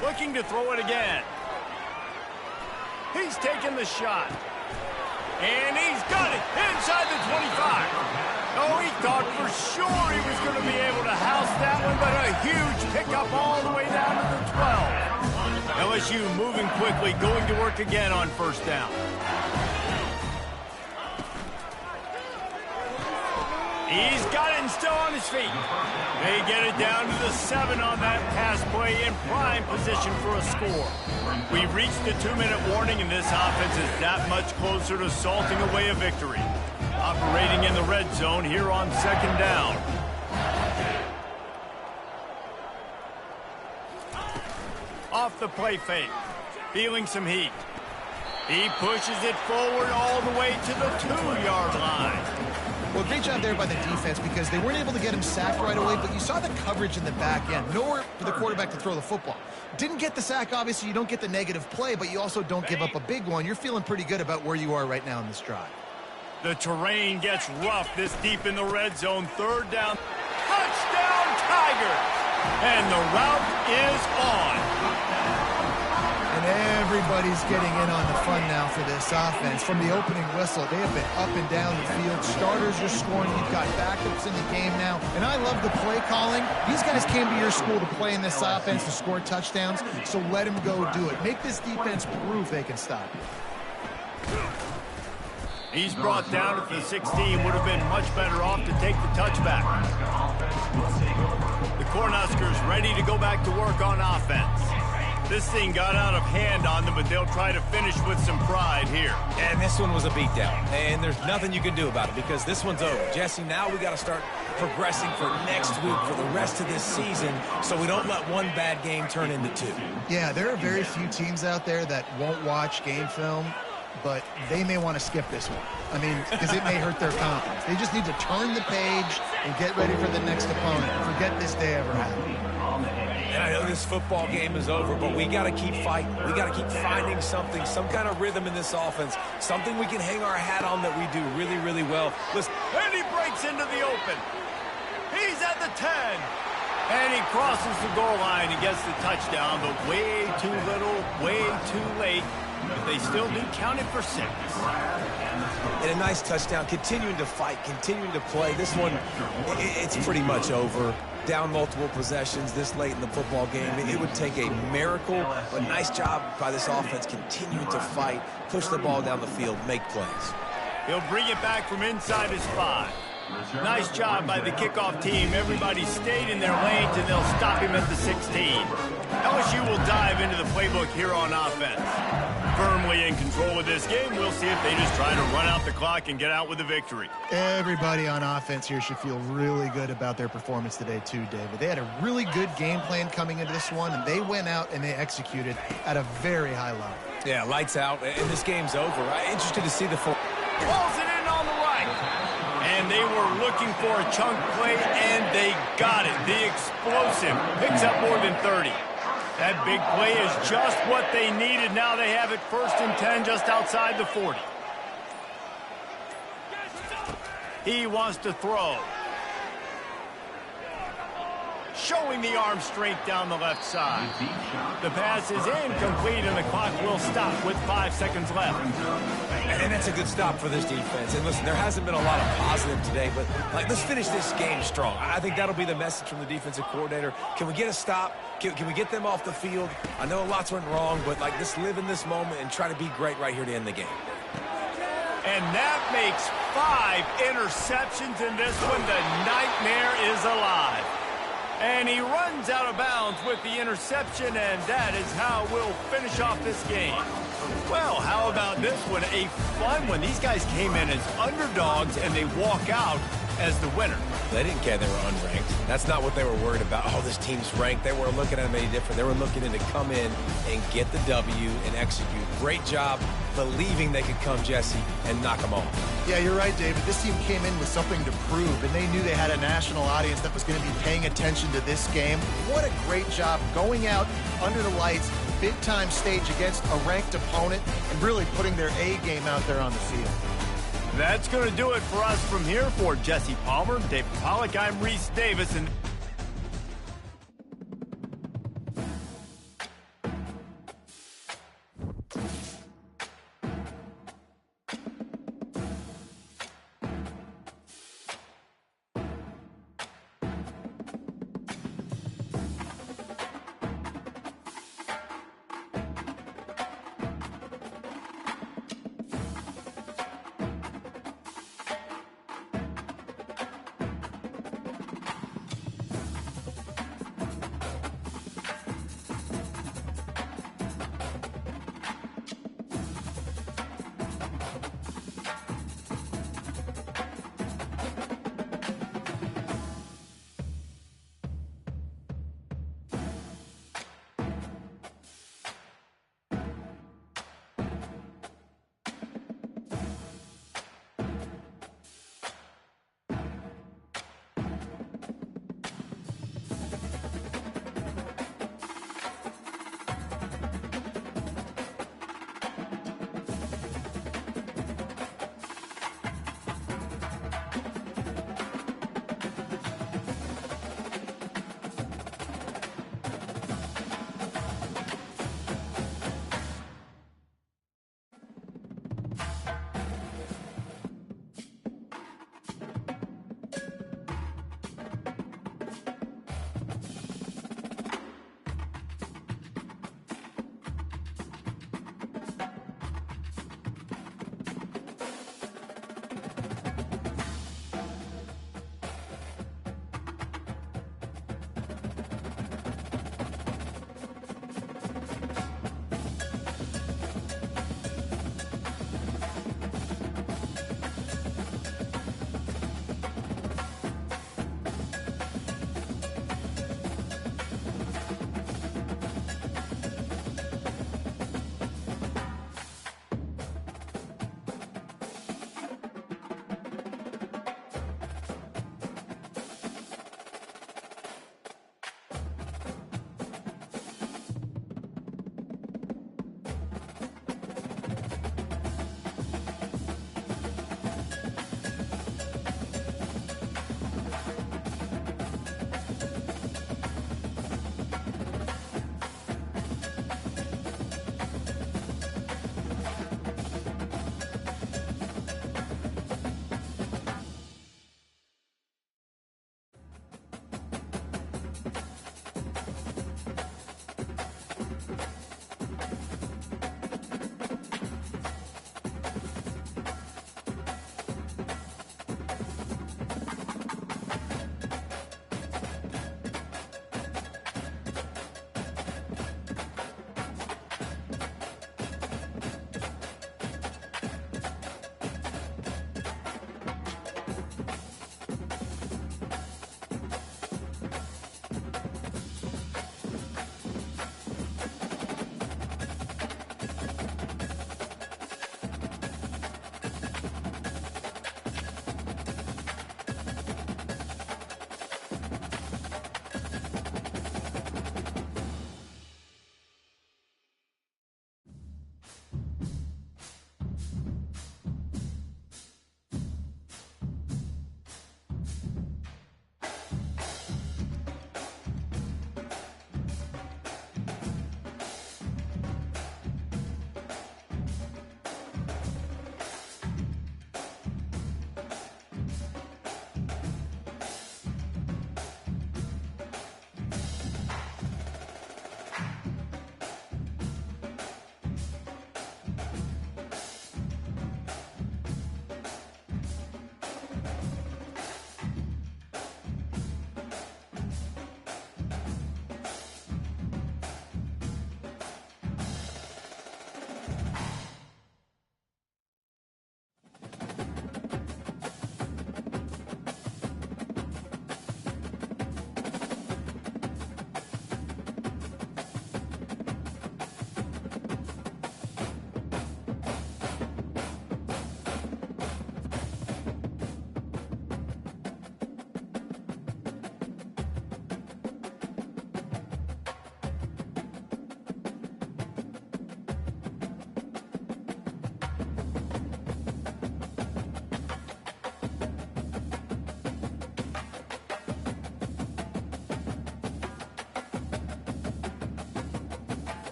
Looking to throw it again. He's taking the shot. And he's got it inside the 25. Oh, he thought for sure he was going to be able to house that one, but a huge pickup all the way down to the 12. LSU moving quickly, going to work again on first down. He's got it and still on his feet. They get it down to the 7 on that pass play in prime position for a score. We've reached the 2-minute warning, and this offense is that much closer to salting away a victory. Operating in the red zone here on 2nd down. Off the play fake. Feeling some heat. He pushes it forward all the way to the 2-yard line. Well, great job there by the defense because they weren't able to get him sacked right away, but you saw the coverage in the back end. Nowhere for the quarterback to throw the football. Didn't get the sack, obviously. You don't get the negative play, but you also don't give up a big one. You're feeling pretty good about where you are right now in this drive. The terrain gets rough this deep in the red zone. 3rd down. Touchdown, Tigers! And the route is on. And everybody's getting in on the fun now for this offense. From the opening whistle, they have been up and down the field. Starters are scoring. You've got backups in the game now. And I love the play calling. These guys came to your school to play in this offense to score touchdowns, so let them go do it. Make this defense prove they can stop you. He's brought down at the 16. Would have been much better off to take the touchback. The Cornhuskers ready to go back to work on offense. This thing got out of hand on them, but they'll try to finish with some pride here. And this one was a beatdown, and there's nothing you can do about it because this one's over. Jesse, now we got to start progressing for next week, for the rest of this season, so we don't let one bad game turn into two. Yeah, there are very few teams out there that won't watch game film, but they may want to skip this one. I mean, because it may hurt their confidence. They just need to turn the page and get ready for the next opponent. Forget this day ever happened. And I know this football game is over, but we got to keep fighting. We got to keep finding something, some kind of rhythm in this offense, something we can hang our hat on that we do really, really well. Listen, and he breaks into the open. He's at the 10. And he crosses the goal line and gets the touchdown, but way too little, way too late. But they still do count it for 6. And a nice touchdown, continuing to fight, continuing to play. This one, it's pretty much over. Down multiple possessions this late in the football game. It would take a miracle, but nice job by this offense continuing to fight, push the ball down the field, make plays. He'll bring it back from inside his 5. Nice job by the kickoff team. Everybody stayed in their lanes, and they'll stop him at the 16. LSU will dive into the playbook here on offense. Firmly in control of this game. We'll see if they just try to run out the clock and get out with a victory. Everybody on offense here should feel really good about their performance today too, David. They had a really good game plan coming into this one, and they went out and they executed at a very high level. Yeah, lights out, and this game's over. I'm interested to see the full. Pulls it in on the right. And they were looking for a chunk play, and they got it. The explosive picks up more than 30. That big play is just what they needed. Now they have it 1st and 10 just outside the 40. He wants to throw. Showing the arm strength down the left side. The pass is incomplete, and the clock will stop with 5 seconds left. And that's a good stop for this defense. And listen, there hasn't been a lot of positive today, but let's finish this game strong. I think that'll be the message from the defensive coordinator. Can we get a stop? Can we get them off the field? I know lots went wrong, but let's live in this moment and try to be great right here to end the game. And that makes 5 interceptions in this one. The nightmare is alive. And he runs out of bounds with the interception, and that is how we'll finish off this game. Well, how about this one? A fun one. These guys came in as underdogs, and they walk out as the winner. They didn't care they were unranked. That's not what they were worried about. Oh, this team's ranked. They weren't looking at them any different. They were looking in to come in and get the W and execute. Great job believing they could come, Jesse, and knock them off. Yeah, you're right, David. This team came in with something to prove, and they knew they had a national audience that was going to be paying attention to this game. What a great job going out under the lights, big-time stage against a ranked opponent, and really putting their A game out there on the field. That's going to do it for us from here. For Jesse Palmer, David Pollack, I'm Reese Davis, and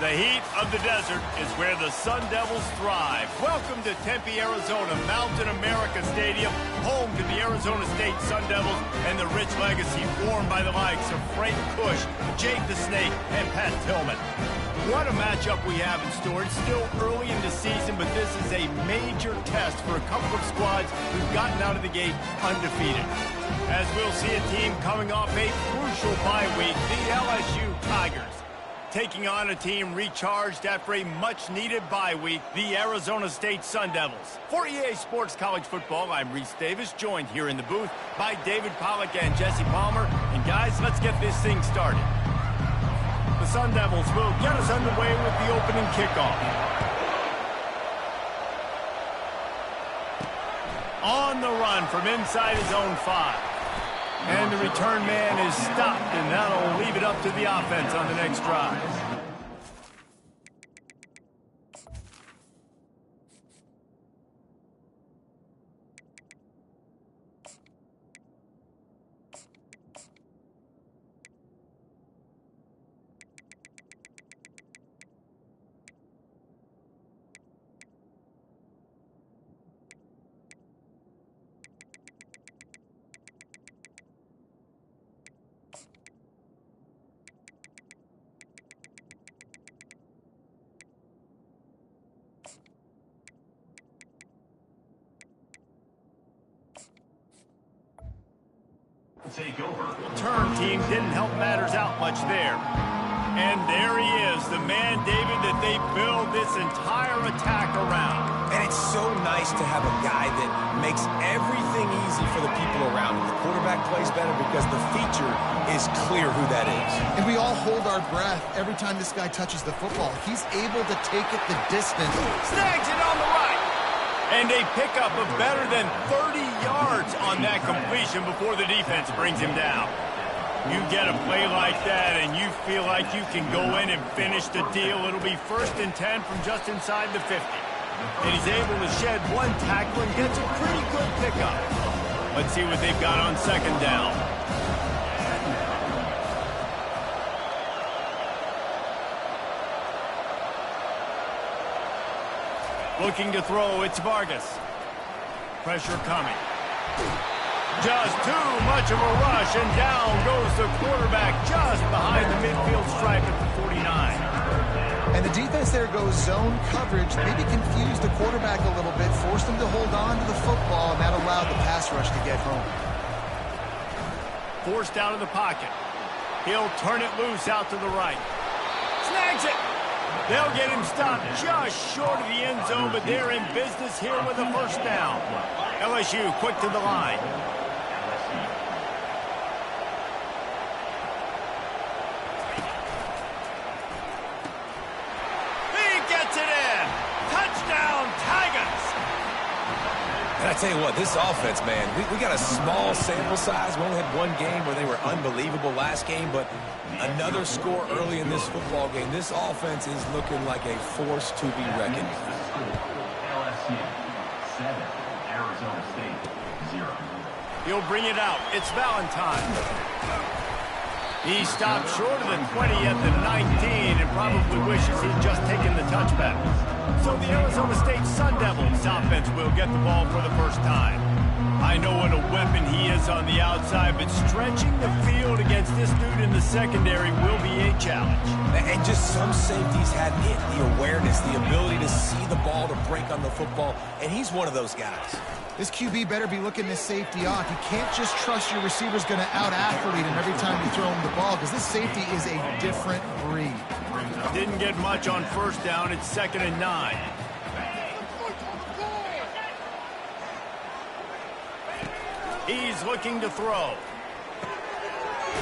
The heat of the desert is where the Sun Devils thrive. Welcome to Tempe, Arizona, Mountain America Stadium, home to the Arizona State Sun Devils and the rich legacy formed by the likes of Frank Kush, Jake the Snake, and Pat Tillman. What a matchup we have in store. It's still early in the season, but this is a major test for a couple of squads who've gotten out of the gate undefeated. As we'll see a team coming off a crucial bye week, the LSU Tigers, taking on a team recharged after a much-needed bye week, the Arizona State Sun Devils. For EA Sports College Football, I'm Reese Davis, joined here in the booth by David Pollack and Jesse Palmer. And guys, let's get this thing started. The Sun Devils will get us underway with the opening kickoff. On the run from inside his own 5. And the return man is stopped, and that'll leave it up to the offense on the next drive. Take over. Turn team didn't help matters out much there. And there he is, the man, David, that they build this entire attack around. And it's so nice to have a guy that makes everything easy for the people around him. The quarterback plays better because the feature is clear who that is. And we all hold our breath every time this guy touches the football. He's able to take it the distance. Snags it on the right. And a pickup of better than 30 yards on that completion before the defense brings him down. You get a play like that and you feel like you can go in and finish the deal. It'll be 1st and 10 from just inside the 50. And he's able to shed one tackle and gets a pretty good pickup. Let's see what they've got on 2nd down. Looking to throw, it's Vargas. Pressure coming. Just too much of a rush, and down goes the quarterback just behind the midfield stripe at the 49. And the defense there goes zone coverage, maybe confused the quarterback a little bit, forced him to hold on to the football, and that allowed the pass rush to get home. Forced out of the pocket. He'll turn it loose out to the right. Snags it. They'll get him stopped just short of the end zone, but they're in business here with a 1st down. LSU quick to the line. He gets it in. Touchdown, Tigers. And I tell you what, this offense, man, we got a small sample size. We only had one game where they were unbelievable last game, but another score early in this football game. This offense is looking like a force to be reckoned with. LSU 7, Arizona State 0. He'll bring it out. It's Valentine. He stopped short of the 20 at the 19 and probably wishes he'd just taken the touchback. So the Arizona State Sun Devils offense will get the ball for the 1st time. I know what a weapon he is on the outside, but stretching the field against this dude in the secondary will be a challenge. And just some safeties had it, the awareness, the ability to see the ball, to break on the football, and he's one of those guys. This QB better be looking this safety off. You can't just trust your receiver's going to out-athlete him every time you throw him the ball, because this safety is a different breed. Didn't get much on 1st down. It's 2nd and 9. He's looking to throw.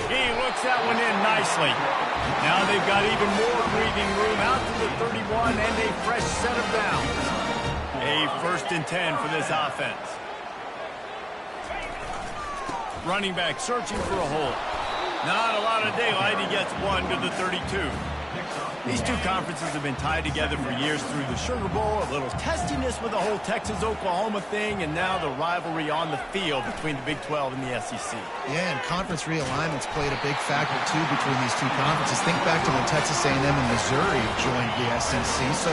He looks that one in nicely. Now they've got even more breathing room out to the 31 and a fresh set of downs. A 1st and 10 for this offense. Running back searching for a hole. Not a lot of daylight. He gets one to the 32. These two conferences have been tied together for years through the Sugar Bowl, a little testiness with the whole Texas-Oklahoma thing, and now the rivalry on the field between the Big 12 and the SEC. Yeah, and conference realignments played a big factor, too, between these two conferences. Think back to when Texas A&M and Missouri joined the SEC. So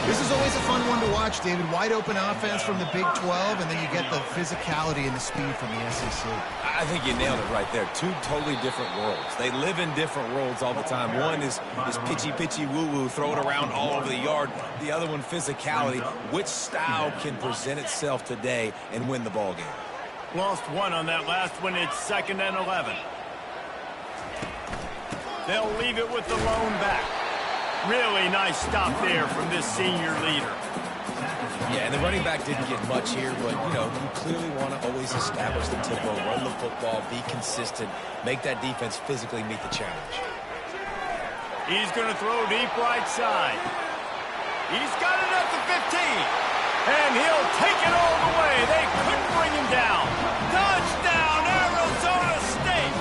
this is always a fun one to watch, David. Wide open offense from the Big 12, and then you get the physicality and the speed from the SEC. I think you nailed it right there. Two totally different worlds. They live in different worlds all the time. One is pitchy woo-woo, throw it around all over the yard. The other one, physicality. Which style can present itself today and win the ball game? Lost one on that last one. It's 2nd and 11. They'll leave it with the lone back. Really nice stop there from this senior leader. Yeah, and the running back didn't get much here, but, you know, you clearly want to always establish the tempo, run the football, be consistent, make that defense physically meet the challenge. He's going to throw deep right side. He's got it at the 15. And he'll take it all the way. They couldn't bring him down. Touchdown, Arizona State.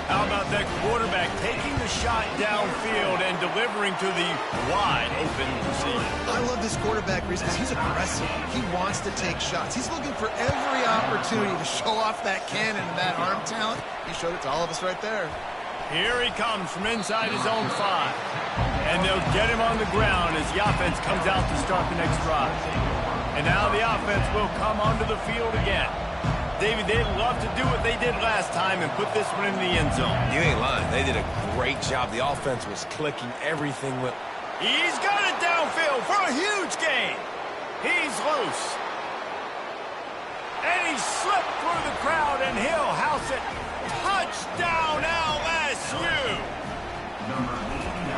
How about that quarterback taking the shot downfield and delivering to the wide open receiver? I love this quarterback because he's aggressive. He wants to take shots. He's looking for every opportunity to show off that cannon and that arm talent. He showed it to all of us right there. Here he comes from inside his own 5. And they'll get him on the ground as the offense comes out to start the next drive. And now the offense will come onto the field again. David, they'd love to do what they did last time and put this one in the end zone. You ain't lying. They did a great job. The offense was clicking. Everything went... He's got it downfield for a huge gain. He's loose. And he slipped through the crowd, and he'll house it. Touchdown, LSU!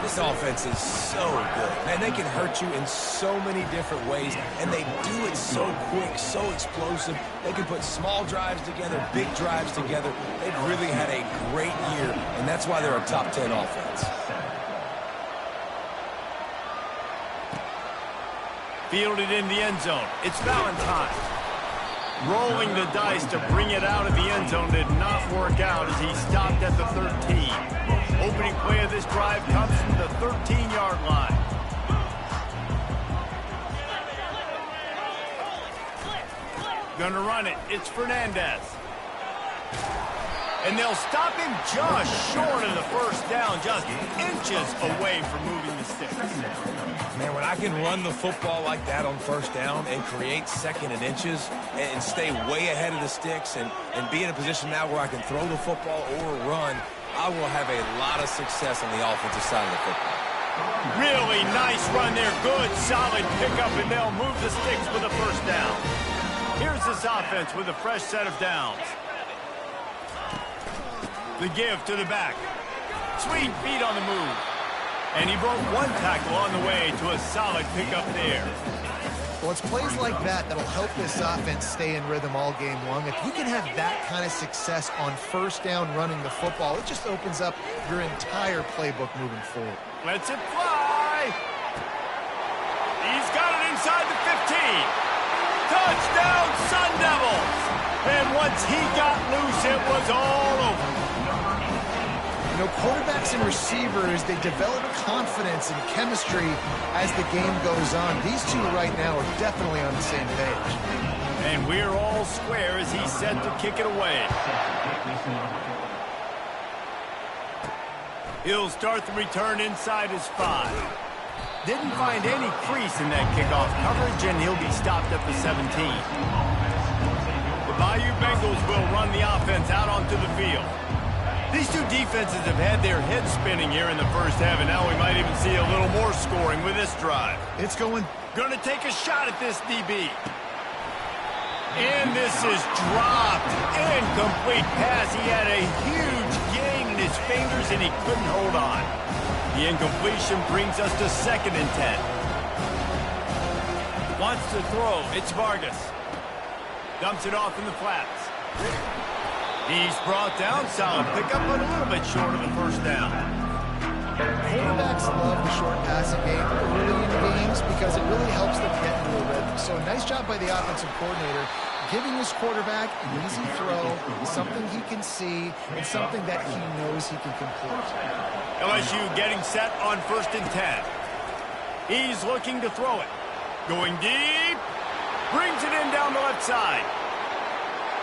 This offense is so good. Man, they can hurt you in so many different ways, and they do it so quick, so explosive. They can put small drives together, big drives together. They've really had a great year, and that's why they're a top 10 offense. Fielded in the end zone. It's Valentine. Rolling the dice to bring it out of the end zone did not work out as he stopped at the 13. Opening play of this drive comes from the 13-yard line. Gonna run it. It's Fernandez. And they'll stop him just short of the first down, just inches away from moving the sticks. Man, when I can run the football like that on first down and create 2nd and inches and stay way ahead of the sticks and be in a position now where I can throw the football or run, I will have a lot of success on the offensive side of the football. Really nice run there. Good, solid pickup, and they'll move the sticks with a first down. Here's this offense with a fresh set of downs. The give to the back. Sweet feet on the move. And he broke one tackle on the way to a solid pickup there. Well, it's plays like that that'll help this offense stay in rhythm all game long. If you can have that kind of success on first down running the football, it just opens up your entire playbook moving forward. Lets it fly. He's got it inside the 15. Touchdown, Sun Devils. And once he got loose, it was all over. You know, quarterbacks and receivers, they develop confidence and chemistry as the game goes on. These two right now are definitely on the same page. And we're all square as he's set to kick it away. He'll start the return inside his 5. Didn't find any crease in that kickoff coverage, and he'll be stopped at the 17. The Bayou Bengals will run the offense out onto the field. These two defenses have had their heads spinning here in the first half, and now we might even see a little more scoring with this drive. It's going to take a shot at this DB. And this is dropped. Incomplete pass. He had a huge gain in his fingers, and he couldn't hold on. The incompletion brings us to 2nd and 10. Wants to throw. It's Vargas. Dumps it off in the flats. He's brought down. Solid pickup, but a little bit short of the first down. Quarterbacks love the short passing game early in the games because it really helps them get into a rhythm. So a nice job by the offensive coordinator giving his quarterback an easy throw, something he can see, and something that he knows he can complete. LSU getting set on 1st and 10. He's looking to throw it. Going deep. Brings it in down the left side.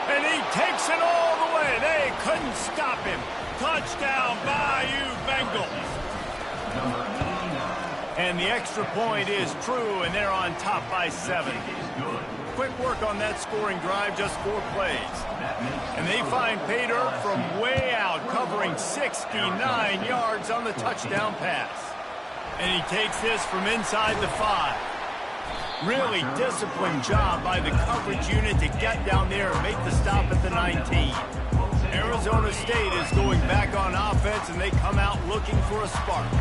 And he takes it all the way. They couldn't stop him. Touchdown, Bayou Bengals. And the extra point is true, and they're on top by 7. Quick work on that scoring drive, just 4 plays. And they find pay dirt from way out, covering 69 yards on the touchdown pass. And he takes this from inside the 5. Really disciplined job by the coverage unit to get down there and make the stop at the 19. Arizona State is going back on offense, and they come out looking for a spark.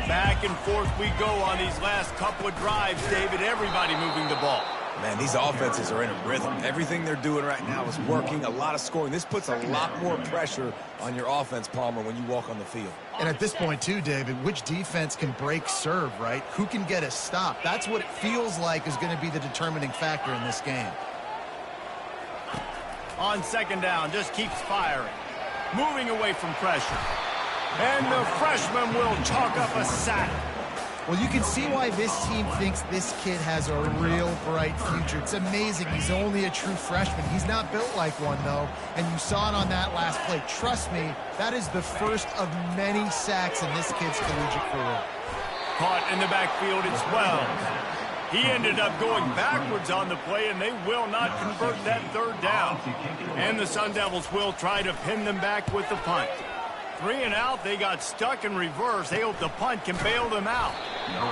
Back and forth we go on these last couple of drives, David. Everybody moving the ball. Man, these offenses are in a rhythm. Everything they're doing right now is working. A lot of scoring. This puts a lot more pressure on your offense, Palmer, when you walk on the field. And at this point, too, David, which defense can break serve, right? Who can get a stop? That's what it feels like is going to be the determining factor in this game. On 2nd down, just keeps firing. Moving away from pressure. And the freshman will chalk up a sack. Well, you can see why this team thinks this kid has a real bright future. It's amazing. He's only a true freshman. He's not built like one, though, and you saw it on that last play. Trust me, that is the first of many sacks in this kid's collegiate career. Caught in the backfield at 12. He ended up going backwards on the play, and they will not convert that 3rd down. And the Sun Devils will try to pin them back with the punt. 3 and out, they got stuck in reverse. They hope the punt can bail them out.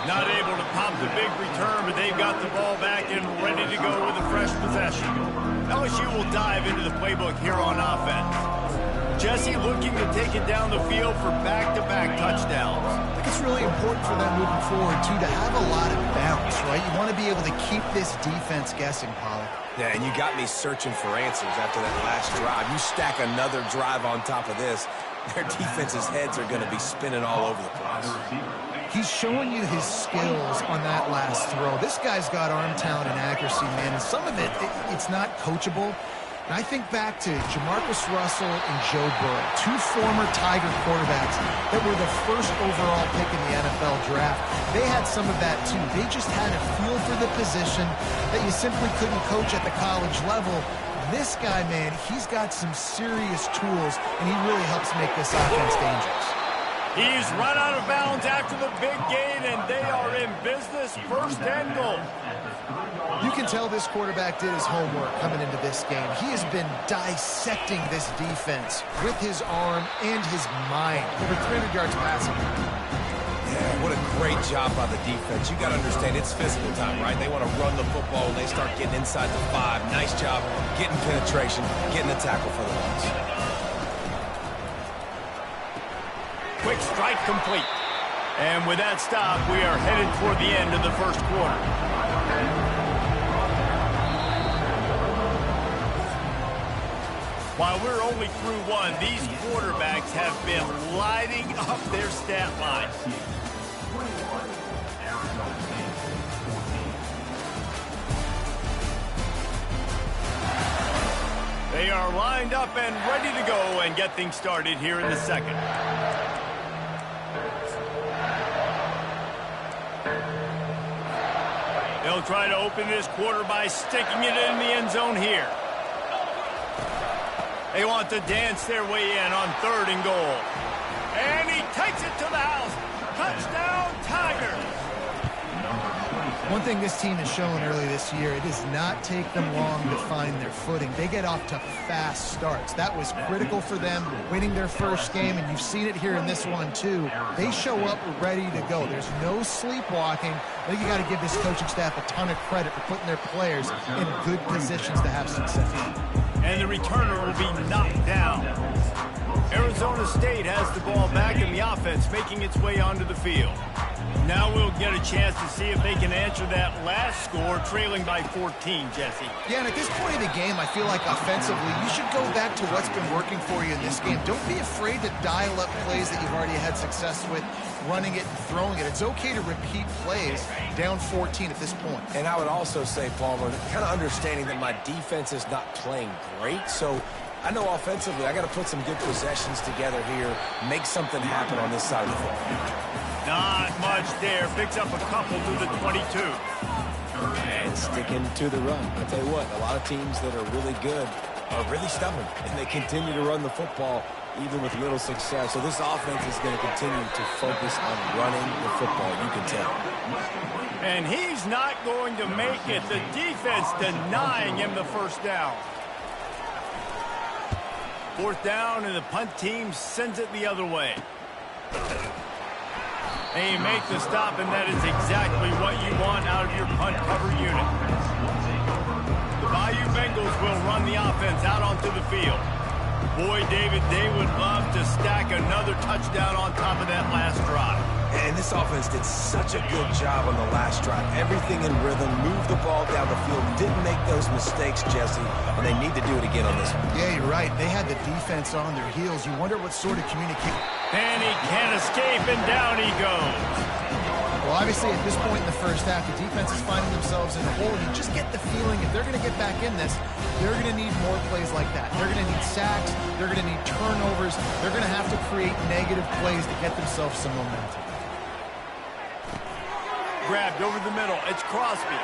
Not able to pop the big return, but they've got the ball back and ready to go with a fresh possession. LSU will dive into the playbook here on offense. Jesse looking to take it down the field for back-to-back touchdowns. I think it's really important for them moving forward, too, to have a lot of bounce, right? You want to be able to keep this defense guessing, Pollard. Yeah, and you got me searching for answers after that last drive. You stack another drive on top of this, their defense's heads are going to be spinning all over the place. He's showing you his skills on that last throw. This guy's got arm talent and accuracy, man, and some of it's not coachable. And I think back to Jamarcus Russell and Joe Burrow, 2 former Tiger quarterbacks that were the first overall pick in the NFL draft. They had some of that, too. They just had a feel for the position that you simply couldn't coach at the college level. This guy, man, he's got some serious tools, and he really helps make this offense dangerous. He's run out of bounds after the big gain, and they are in business. 1st and goal. You can tell this quarterback did his homework coming into this game. He has been dissecting this defense with his arm and his mind. Over 300 yards passing. Yeah, what a great job by the defense. You got to understand, it's physical time, right? They want to run the football, and they start getting inside the 5. Nice job getting penetration, getting the tackle for the loss. Quick strike complete. And with that stop, we are headed toward the end of the 1st quarter. While we're only through 1, these quarterbacks have been lighting up their stat line. They are lined up and ready to go and get things started here in the 2nd. They'll try to open this quarter by sticking it in the end zone here. They want to dance their way in on 3rd and goal. And he takes it to the house. Touchdown, Tigers. One thing this team has shown early this year, it does not take them long to find their footing. They get off to fast starts. That was critical for them winning their 1st game, and you've seen it here in this one, too. They show up ready to go. There's no sleepwalking. I think you got to give this coaching staff a ton of credit for putting their players in good positions to have success. And the returner will be knocked down. Arizona State has the ball back in the offense, making its way onto the field. Now we'll get a chance to see if they can answer that last score, trailing by 14, Jesse. Yeah, and at this point of the game, I feel like offensively, you should go back to what's been working for you in this game. Don't be afraid to dial up plays that you've already had success with, running it and throwing it. It's okay to repeat plays down 14 at this point. And I would also say, Palmer, kind of understanding that my defense is not playing great, so I know offensively I got to put some good possessions together here, make something happen on this side of the football. Not much there. Picks up a couple to the 22. And sticking to the run. I'll tell you what, a lot of teams that are really good are really stubborn, and they continue to run the football even with little success. So this offense is going to continue to focus on running the football, you can tell. And he's not going to make it. The defense denying him the first down. Fourth down, and the punt team sends it the other way. They make the stop, and that is exactly what you want out of your punt cover unit. The Bayou Bengals will run the offense out onto the field. Boy, David, they would love to stack another touchdown on top of that last drive. And this offense did such a good job on the last drive. Everything in rhythm, moved the ball down the field, didn't make those mistakes, Jesse, and they need to do it again on this one. Yeah, you're right. They had the defense on their heels. You wonder what sort of communication. And he can't escape, and down he goes. Well, obviously, at this point in the first half, the defense is finding themselves in a hole. You just get the feeling if they're going to get back in this, they're going to need more plays like that. They're going to need sacks. They're going to need turnovers. They're going to have to create negative plays to get themselves some momentum. Grabbed over the middle. It's Crosby.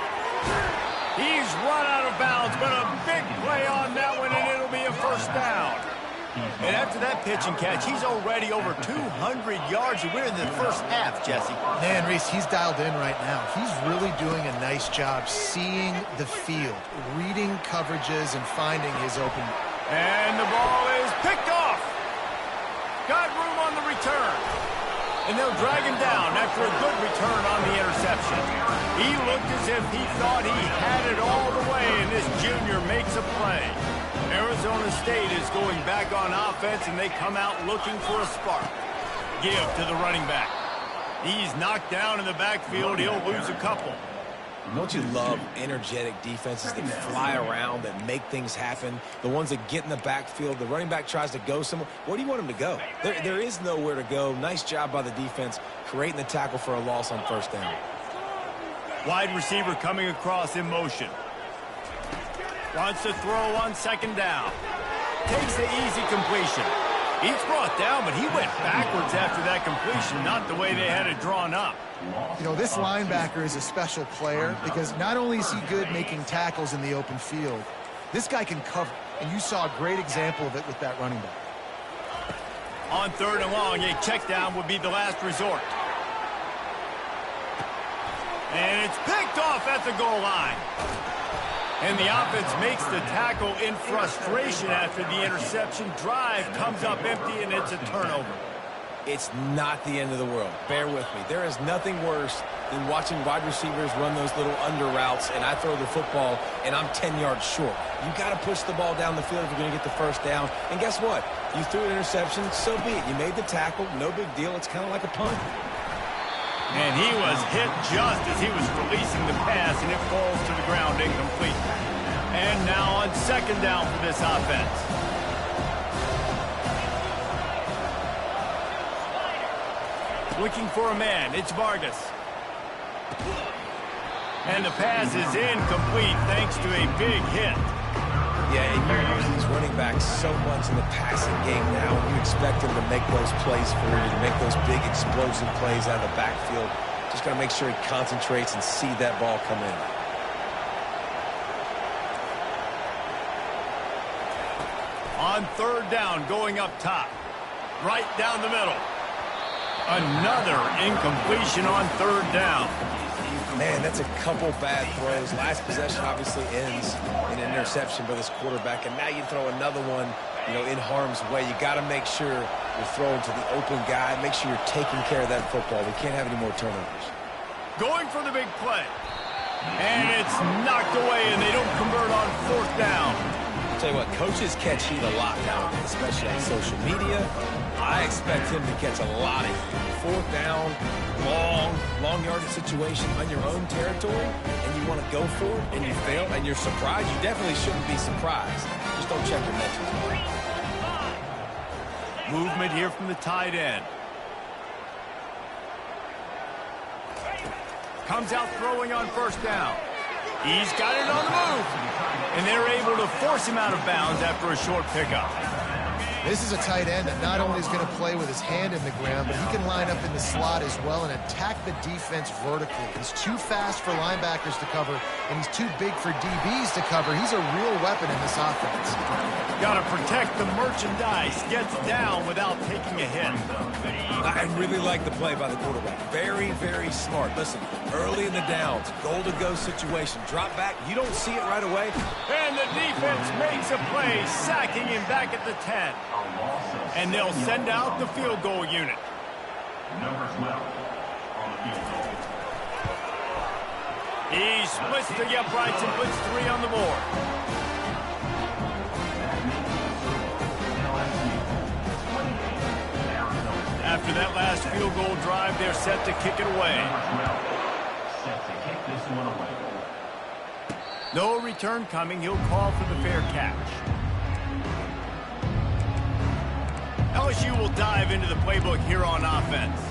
He's run out of bounds, but a big play on that one, and it'll be a first down. And after that pitch and catch, he's already over 200 yards. We're in the first half, Jesse. Man, Reese, he's dialed in right now. He's really doing a nice job seeing the field, reading coverages, and finding his open. And the ball is picked off. Got room on the return. And they'll drag him down after a good return on the interception. He looked as if he thought he had it all the way, and this junior makes a play. Arizona State is going back on offense, and they come out looking for a spark. Give to the running back. He's knocked down in the backfield. He'll lose a couple. Don't you love energetic defenses that fly around, that make things happen? The ones that get in the backfield, the running back tries to go somewhere. Where do you want him to go? There is nowhere to go. Nice job by the defense, creating the tackle for a loss on first down. Wide receiver coming across in motion. Wants to throw on second down. Takes the easy completion. He's brought down, but he went backwards after that completion, not the way they had it drawn up. You know, this linebacker is a special player because not only is he good making tackles in the open field, this guy can cover, and you saw a great example of it with that running back. On third and long, a check down would be the last resort. And it's picked off at the goal line. And the offense makes the tackle in frustration after the interception. Drive comes up empty, and it's a turnover. It's not the end of the world. Bear with me. There is nothing worse than watching wide receivers run those little under routes, and I throw the football, and I'm 10 yards short. You got to push the ball down the field if you're going to get the first down. And guess what? You threw an interception, so be it. You made the tackle. No big deal. It's kind of like a punt. And he was hit just as he was releasing the pass, and it falls to the ground incomplete. And now on second down for this offense. Looking for a man. It's Vargas. And the pass is incomplete thanks to a big hit. Yeah, and you use these running backs so much in the passing game now. You expect them to make those plays for you, to make those big explosive plays out of the backfield. Just got to make sure he concentrates and see that ball come in. On third down, going up top. Right down the middle. Another incompletion on third down. Man, that's a couple bad throws. Last possession obviously ends in an interception by this quarterback, and now you throw another one, in harm's way. You got to make sure you're throwing to the open guy. Make sure you're taking care of that football. We can't have any more turnovers. Going for the big play. And it's knocked away, and they don't convert on fourth down. I'll tell you what, coaches catch heat a lot nowadays, especially on social media. I expect him to catch a lot of heat. Fourth down, long yardage situation on your own territory, and you want to go for it, and you fail, and you're surprised. You definitely shouldn't be surprised. Just don't check your mentions. Movement here from the tight end. Comes out throwing on first down. He's got it on the move. And they're able to force him out of bounds after a short pickup. This is a tight end that not only is going to play with his hand in the ground, but he can line up in the slot as well and attack the defense vertically. He's too fast for linebackers to cover, and he's too big for DBs to cover. He's a real weapon in this offense. Got to protect the merchandise. Gets down without taking a hit. I really like the play by the quarterback. Very, very smart. Listen, early in the downs, goal-to-go situation. Drop back, you don't see it right away. And the defense makes a play, sacking him back at the 10. And they'll send out the field goal unit. Number 12 on the field goal. He splits the uprights and puts 3 on the board. After that last field goal drive, they're set to kick it away. Set to kick this one away. No return coming. He'll call for the fair catch. LSU will dive into the playbook here on offense.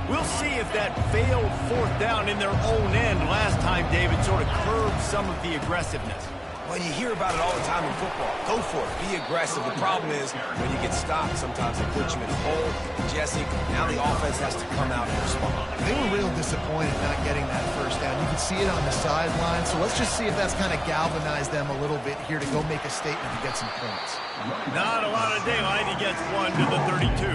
We'll see if that failed 4th down in their own end last time, David, sort of curbed some of the aggressiveness. Well, you hear about it all the time in football. Go for it. Be aggressive. The problem is when you get stopped, sometimes they put you in a hole. Jesse, now the offense has to come out and respond. They were real disappointed not getting that first down. You can see it on the sideline. So let's just see if that's kind of galvanized them a little bit here to go make a statement and get some points. Not a lot of daylight. He gets 1 to the 32.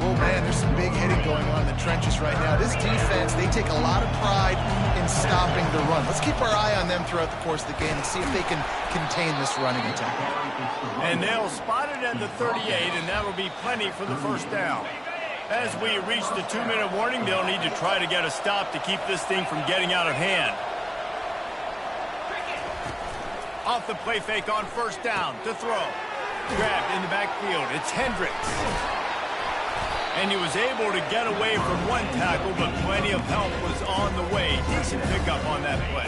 Oh, man, there's some big hitting going on in the trenches right now. This defense, they take a lot of pride in stopping the run. Let's keep our eye on them throughout the course of the game and see if they can contain this running attack. And they'll spot it at the 38, and that'll be plenty for the first down. As we reach the 2-minute warning, they'll need to try to get a stop to keep this thing from getting out of hand. Off the play fake on first down to throw. Grabbed in the backfield. It's Hendricks. And he was able to get away from one tackle, but plenty of help was on the way. Decent pickup on that play.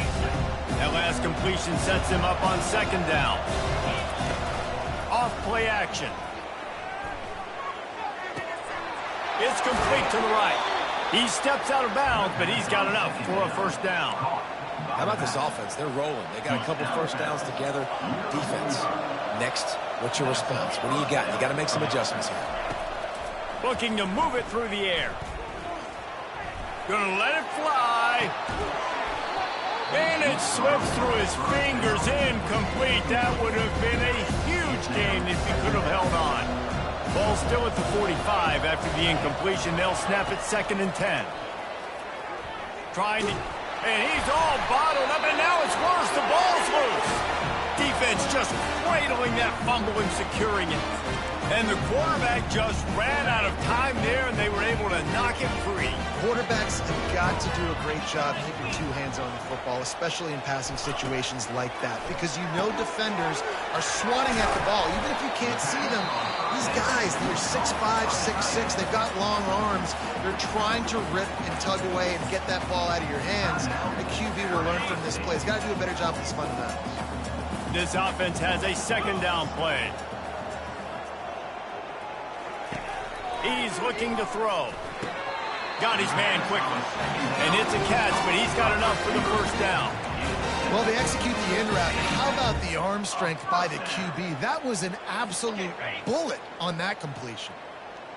That last completion sets him up on 2nd down. Off play action. It's complete to the right. He steps out of bounds, but he's got enough for a first down. How about this offense? They're rolling. They got a couple first downs together. Defense. Next, what's your response? What do you got? You got to make some adjustments here. Looking to move it through the air. Gonna let it fly. And it slips through his fingers. Incomplete. That would have been a huge gain if he could have held on. Ball still at the 45 after the incompletion. They'll snap it 2nd and 10. Trying to... And he's all bottled up, and now it's worse. The ball's loose. Defense just cradling that fumble and securing it. And the quarterback just ran out of time there, and they were able to knock it free. Quarterbacks have got to do a great job keeping 2 hands on the football, especially in passing situations like that, because you know defenders are swatting at the ball. Even if you can't see them, these guys, they're 6'5", 6'6", they've got long arms. They're trying to rip and tug away and get that ball out of your hands. The QB will learn from this play. He's got to do a better job with his fundamentals. This offense has a 2nd down play. He's looking to throw. Got his man quickly. And it's a catch, but he's got enough for the first down. Well, they execute the in route. How about the arm strength by the QB? That was an absolute bullet on that completion.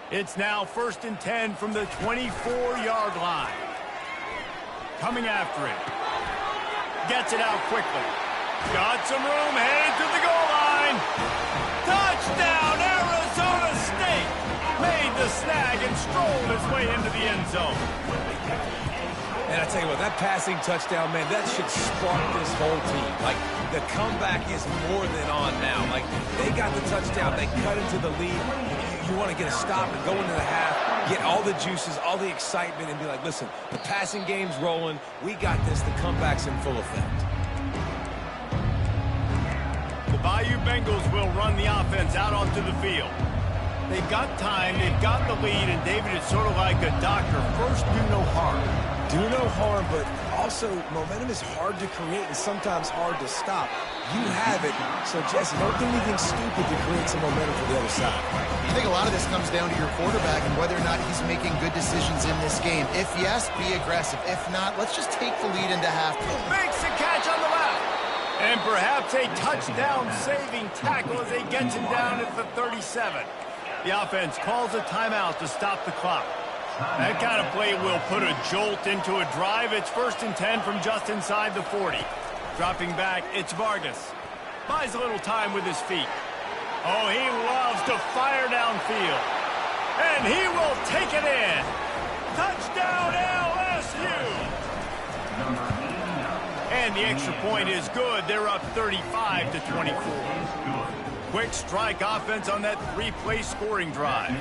It's now 1st and 10 from the 24-yard line. Coming after it. Gets it out quickly. Got some room, headed to the goal line. Touchdown, Arizona State! Made the snag and strolled his way into the end zone. And I tell you what, that passing touchdown, man, that should spark this whole team. Like, the comeback is more than on now. Like, they got the touchdown. They cut into the lead. You want to get a stop and go into the half, get all the juices, all the excitement, and be like, listen, the passing game's rolling. We got this. The comeback's in full effect. The Bayou Bengals will run the offense out onto the field. They've got time, they've got the lead, and David, it's sort of like a doctor. First, do no harm. Do no harm, but also, momentum is hard to create and sometimes hard to stop. You have it, so Jesse, don't do anything stupid to create some momentum for the other side. I think a lot of this comes down to your quarterback and whether or not he's making good decisions in this game. If yes, be aggressive. If not, let's just take the lead into halftime. Makes the catch on the left. And perhaps a touchdown-saving tackle as he gets him down at the 37. The offense calls a timeout to stop the clock. That kind of play will put a jolt into a drive. It's 1st and 10 from just inside the 40. Dropping back, it's Vargas. Buys a little time with his feet. Oh, he loves to fire downfield. And he will take it in. Touchdown, LSU! And the extra point is good. They're up 35-24. Quick strike offense on that 3-play scoring drive.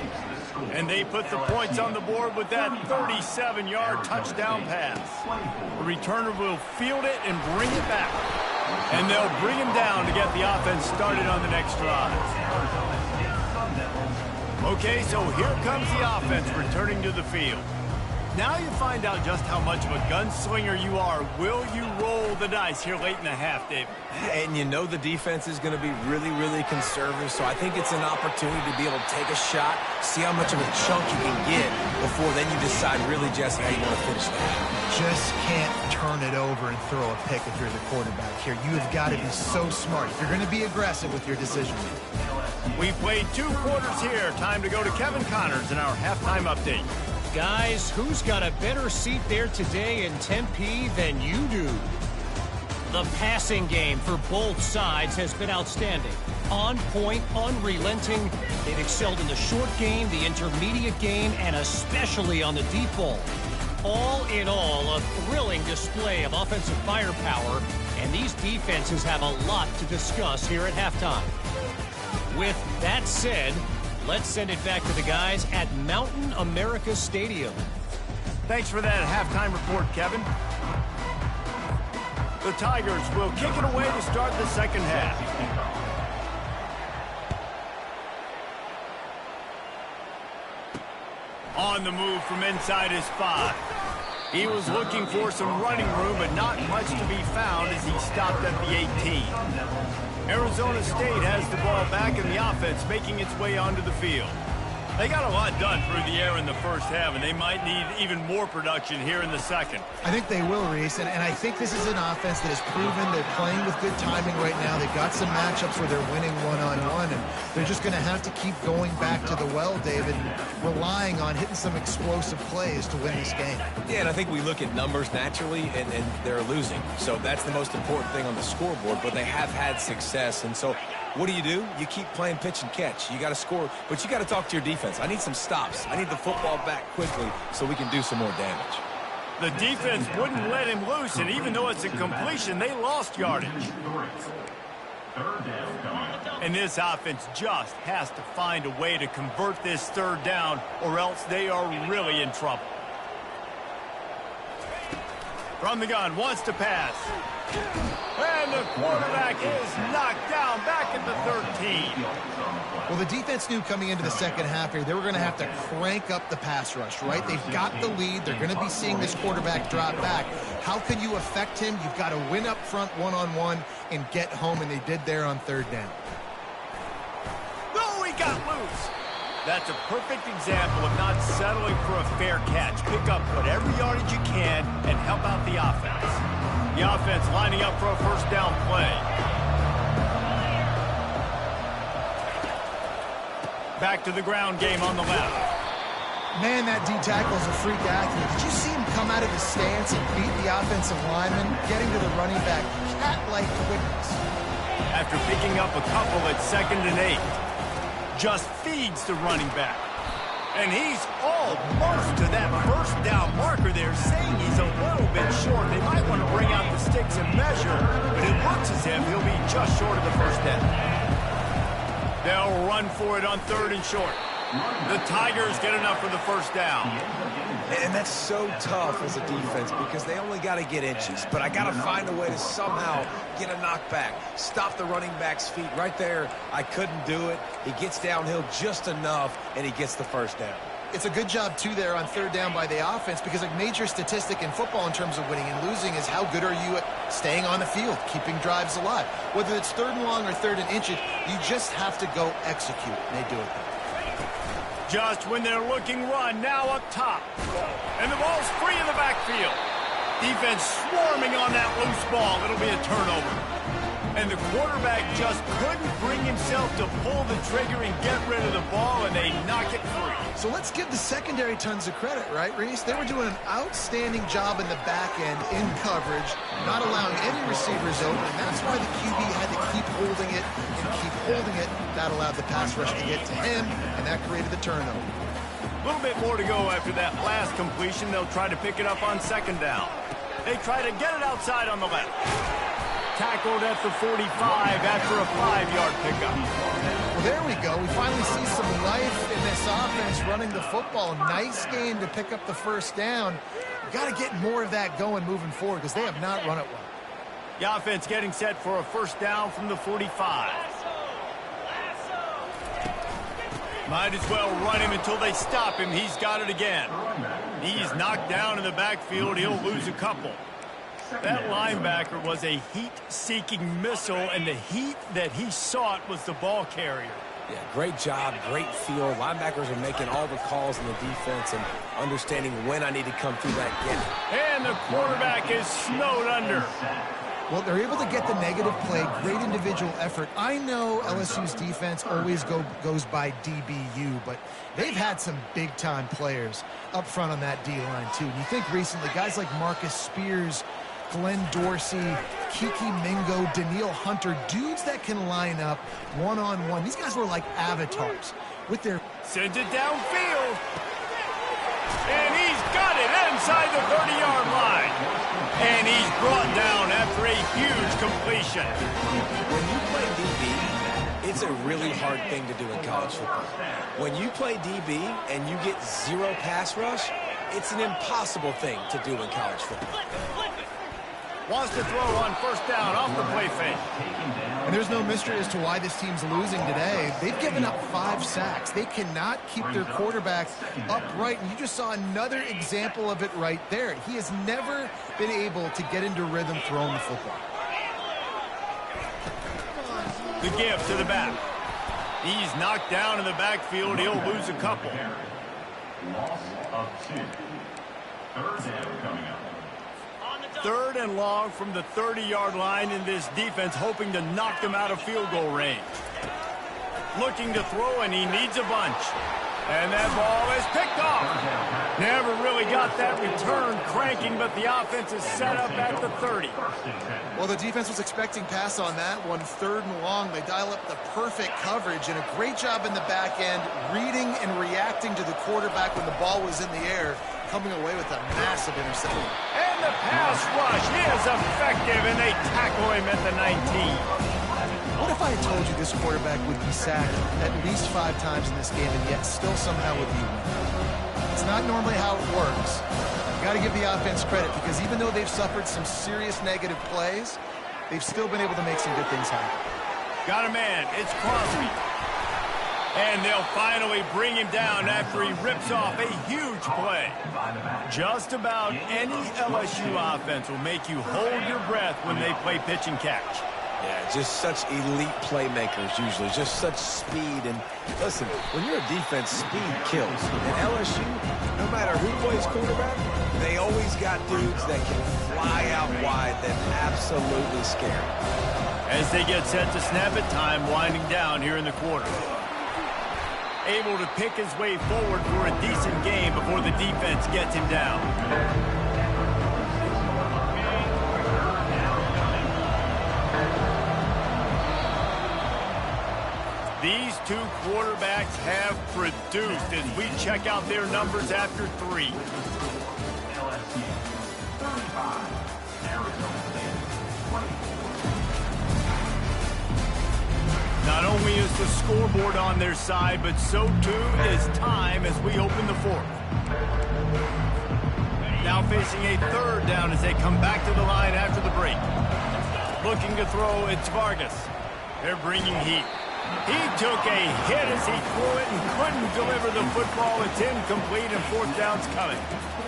And they put the points on the board with that 37-yard touchdown pass. The returner will field it and bring it back. And they'll bring him down to get the offense started on the next drive. Okay, so here comes the offense returning to the field. Now you find out just how much of a gunslinger you are. Will you roll the dice here late in the half, David? And you know the defense is going to be really, really conservative, so I think it's an opportunity to be able to take a shot, see how much of a chunk you can get before then you decide really, Jesse, how you want to finish that. Just can't turn it over and throw a pick if you're the quarterback here. You have got to be so smart. You're going to be aggressive with your decision making. We played 2 quarters here. Time to go to Kevin Connors in our halftime update. Guys, who's got a better seat there today in Tempe than you do? The passing game for both sides has been outstanding. On point, unrelenting. They've excelled in the short game, the intermediate game, and especially on the deep ball. All in all, a thrilling display of offensive firepower, and these defenses have a lot to discuss here at halftime. With that said, let's send it back to the guys at Mountain America Stadium. Thanks for that halftime report, Kevin. The Tigers will kick it away to start the second half. On the move from inside his 5. He was looking for some running room, but not much to be found as he stopped at the 18. Arizona State has the ball back in the offense, making its way onto the field. They got a lot done through the air in the first half, and they might need even more production here in the second. I think they will, Reese, and I think this is an offense that has proven they're playing with good timing right now. They've got some matchups where they're winning one-on-one, and they're just going to have to keep going back to the well, David, and relying on hitting some explosive plays to win this game. Yeah, and I think we look at numbers naturally, and they're losing. So that's the most important thing on the scoreboard, but they have had success, and so what do? You keep playing pitch and catch. You got to score, but you got to talk to your defense. I need some stops. I need the football back quickly so we can do some more damage. The defense wouldn't let him loose, and even though it's a completion, they lost yardage. And this offense just has to find a way to convert this third down, or else they are really in trouble. From the gun, wants to pass. And the quarterback is knocked down back at the 13. Well, the defense knew coming into the second half here, they were going to have to crank up the pass rush, right? They've got the lead. They're going to be seeing this quarterback drop back. How can you affect him? You've got to win up front one-on-one and get home, and they did there on third down. Oh, he got loose. That's a perfect example of not settling for a fair catch. Pick up whatever yardage you can and help out the offense. The offense lining up for a first down play. Back to the ground game on the left. Man, that D-tackle's a freak athlete. Did you see him come out of his stance and beat the offensive lineman, getting to the running back? Cat-like quickness. After picking up a couple at 2nd and 8. Just feeds the running back. And he's almost to that first down marker there, saying he's a little bit short. They might want to bring out the sticks and measure, but it looks as if he'll be just short of the first down. They'll run for it on 3rd and short. The Tigers get enough for the first down. And that's so tough as a defense because they only got to get inches. But I got to find a way to somehow get a knockback. Stop the running back's feet right there. I couldn't do it. He gets downhill just enough, and he gets the first down. It's a good job, too, there on third down by the offense, because a major statistic in football in terms of winning and losing is how good are you at staying on the field, keeping drives alive. Whether it's third and long or third and inches, you just have to go execute, and they do it. Just when they're looking run, now up top. And the ball's free in the backfield. Defense swarming on that loose ball. It'll be a turnover. And the quarterback just couldn't bring himself to pull the trigger and get rid of the ball, and they knock it free. So let's give the secondary tons of credit, right, Reese? They were doing an outstanding job in the back end in coverage, not allowing any receivers open, and that's why the QB had to keep holding it and keep holding it. That allowed the pass rush to get to him, and that created the turnover. A little bit more to go after that last completion. They'll try to pick it up on second down. They try to get it outside on the left. Tackled at the 45 after a 5-yard pickup. Well, there we go. We finally see some life in this offense running the football. Nice game to pick up the first down. Got to get more of that going moving forward because they have not run it well. The offense getting set for a first down from the 45. Might as well run him until they stop him. He's got it again. He's knocked down in the backfield. He'll lose a couple. That linebacker was a heat-seeking missile, and the heat that he sought was the ball carrier. Yeah, great job, great feel. Linebackers are making all the calls in the defense and understanding when I need to come through that gap. And the quarterback is snowed under. Well, they're able to get the negative play, great individual effort. I know LSU's defense always goes by DBU, but they've had some big-time players up front on that D-line, too. And you think recently, guys like Marcus Spears, Glenn Dorsey, Kiki Mingo, Daniil Hunter, dudes that can line up one-on-one. These guys were like avatars with their... Sends it downfield. And he's got it inside the 30-yard line. And he's brought down after a huge completion. When you play DB, it's a really hard thing to do in college football. When you play DB and you get zero pass rush, it's an impossible thing to do in college football. Wants to throw on first down off the play fake. And there's no mystery as to why this team's losing today. They've given up 5 sacks. They cannot keep their quarterback upright. And you just saw another example of it right there. He has never been able to get into rhythm throwing the football. The give to the back. He's knocked down in the backfield. He'll lose a couple. Loss of 2. Third down coming up. Third and long from the 30-yard line, in this defense hoping to knock them out of field goal range. Looking to throw, and he needs a bunch. And that ball is picked off. Never really got that return cranking, but the offense is set up at the 30. Well, the defense was expecting pass on that one. Third and long, they dial up the perfect coverage and a great job in the back end, reading and reacting to the quarterback when the ball was in the air, coming away with a massive interception. And the pass rush is effective, and they tackle him at the 19. What if I had told you this quarterback would be sacked at least 5 times in this game and yet still somehow would be winning? It's not normally how it works. You got to give the offense credit because even though they've suffered some serious negative plays, they've still been able to make some good things happen. Got a man. It's Crosby. And they'll finally bring him down after he rips off a huge play. Just about any LSU offense will make you hold your breath when they play pitch and catch. Yeah, just such elite playmakers usually, just such speed. And listen, when you're a defense, speed kills. And LSU, no matter who plays quarterback, they always got dudes that can fly out wide that absolutely scare. As they get set to snap it, time winding down here in the quarter. Able to pick his way forward for a decent game before the defense gets him down. These two quarterbacks have produced as we check out their numbers after 3. LSU 35. Arizona State 20. Not only is the scoreboard on their side, but so too is time as we open the 4th. Now facing a third down as they come back to the line after the break. Looking to throw, it's Vargas. They're bringing heat. He took a hit as he threw it and couldn't deliver the football. It's incomplete and fourth down's coming.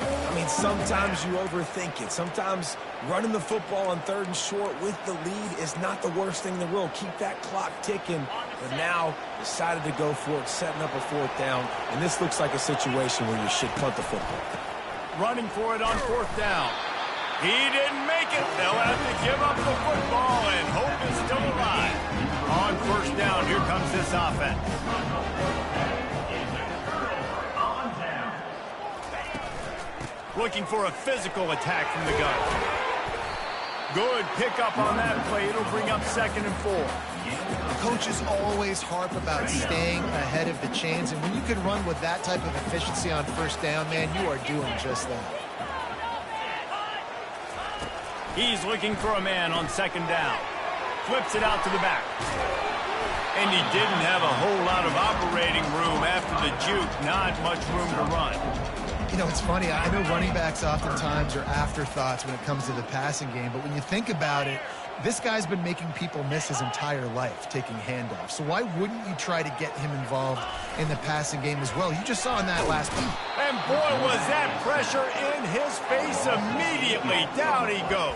I mean, sometimes you overthink it. Sometimes running the football on 3rd and short with the lead is not the worst thing in the world. Keep that clock ticking. But now decided to go for it, setting up a fourth down. And this looks like a situation where you should punt the football. Running for it on fourth down. He didn't make it. They'll have to give up the football, and hope is still alive. On first down, here comes this offense. Looking for a physical attack from the gun. Good pickup on that play. It'll bring up 2nd and 4. Coaches always harp about staying ahead of the chains, and when you can run with that type of efficiency on first down, man, you are doing just that. He's looking for a man on 2nd down. Flips it out to the back. And he didn't have a whole lot of operating room after the juke. Not much room to run. You know, it's funny. I know running backs oftentimes are afterthoughts when it comes to the passing game, but when you think about it, this guy's been making people miss his entire life taking handoffs. So why wouldn't you try to get him involved in the passing game as well? You just saw in that last one. And boy, was that pressure in his face immediately. Down he goes.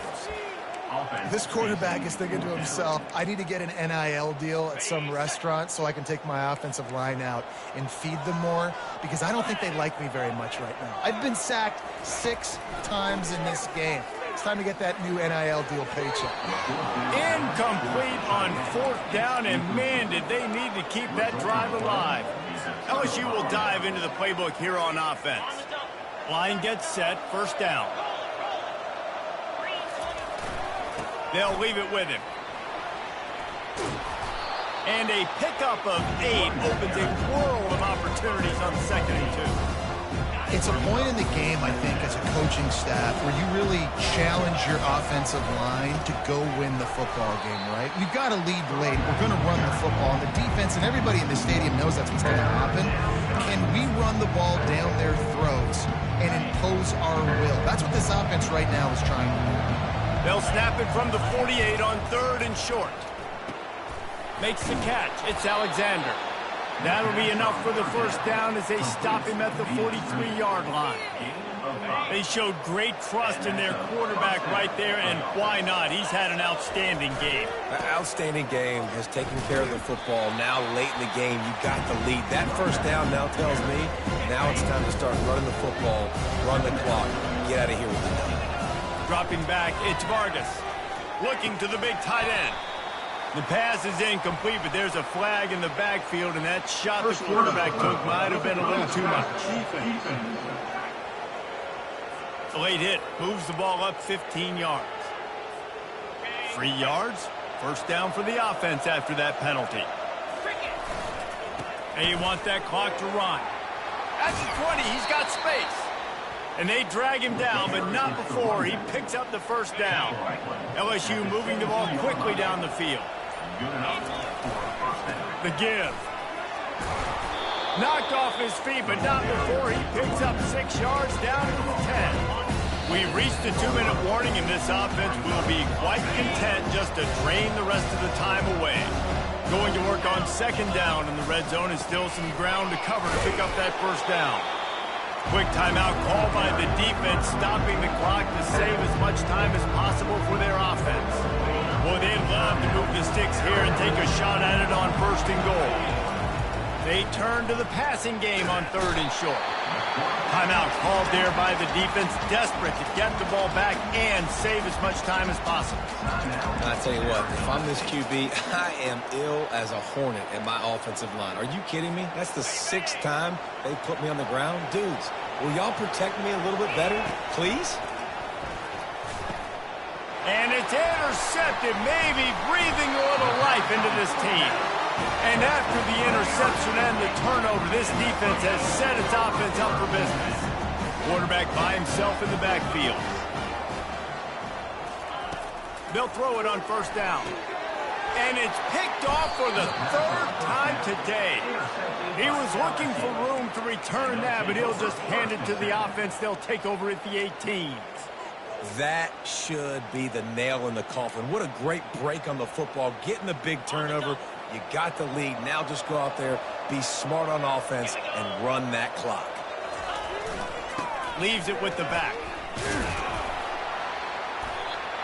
This quarterback is thinking to himself, I need to get an NIL deal at some restaurant so I can take my offensive line out and feed them more, because I don't think they like me very much right now. I've been sacked 6 times in this game. It's time to get that new NIL deal paycheck. Incomplete on fourth down, and man, did they need to keep that drive alive. LSU will dive into the playbook here on offense. Line gets set, first down. They'll leave it with him. And a pickup of 8 opens a world of opportunities on 2nd and 2. It's a point in the game, I think, as a coaching staff where you really challenge your offensive line to go win the football game, right? We've got to lead late. We're going to run the football. And the defense and everybody in the stadium knows that's what's going to happen. Can we run the ball down their throats and impose our will? That's what this offense right now is trying to do. They'll snap it from the 48 on 3rd and short. Makes the catch. It's Alexander. That'll be enough for the first down as they stop him at the 43-yard line. They showed great trust in their quarterback right there, and why not? He's had an outstanding game. An outstanding game, has taken care of the football. Now late in the game, you got the lead. That first down now tells me now it's time to start running the football, run the clock, get out of here with the lead. Dropping back, it's Vargas. Looking to the big tight end. The pass is incomplete, but there's a flag in the backfield, and that shot the quarterback took might have been a little too much. The late hit moves the ball up 15 yards. 3 yards, first down for the offense after that penalty. They want that clock to run. At the 20, he's got space. And they drag him down, but not before he picks up the first down. LSU moving the ball quickly down the field. The give. Knocked off his feet, but not before he picks up 6 yards down to the 10. We've reached the 2-minute warning, and this offense will be quite content just to drain the rest of the time away. Going to work on 2nd down in the red zone, and still some ground to cover to pick up that first down. Quick timeout called by the defense, stopping the clock to save as much time as possible for their offense. Boy, they'd love to move the sticks here and take a shot at it on 1st and goal. They turn to the passing game on 3rd and short. Timeout called there by the defense, desperate to get the ball back and save as much time as possible. I tell you what, if I'm this QB, I am ill as a hornet at my offensive line. Are you kidding me? That's the 6th time they put me on the ground. Dudes, will y'all protect me a little bit better, please? And it's intercepted, maybe breathing a little life into this team. And after the interception and the turnover, this defense has set its offense up for business. Quarterback by himself in the backfield. They'll throw it on 1st down. And it's picked off for the 3rd time today. He was looking for room to return that, but he'll just hand it to the offense. They'll take over at the 18. That should be the nail in the coffin. What a great break on the football. Getting the big turnover. You got the lead. Now just go out there, be smart on offense, and run that clock. Leaves it with the back.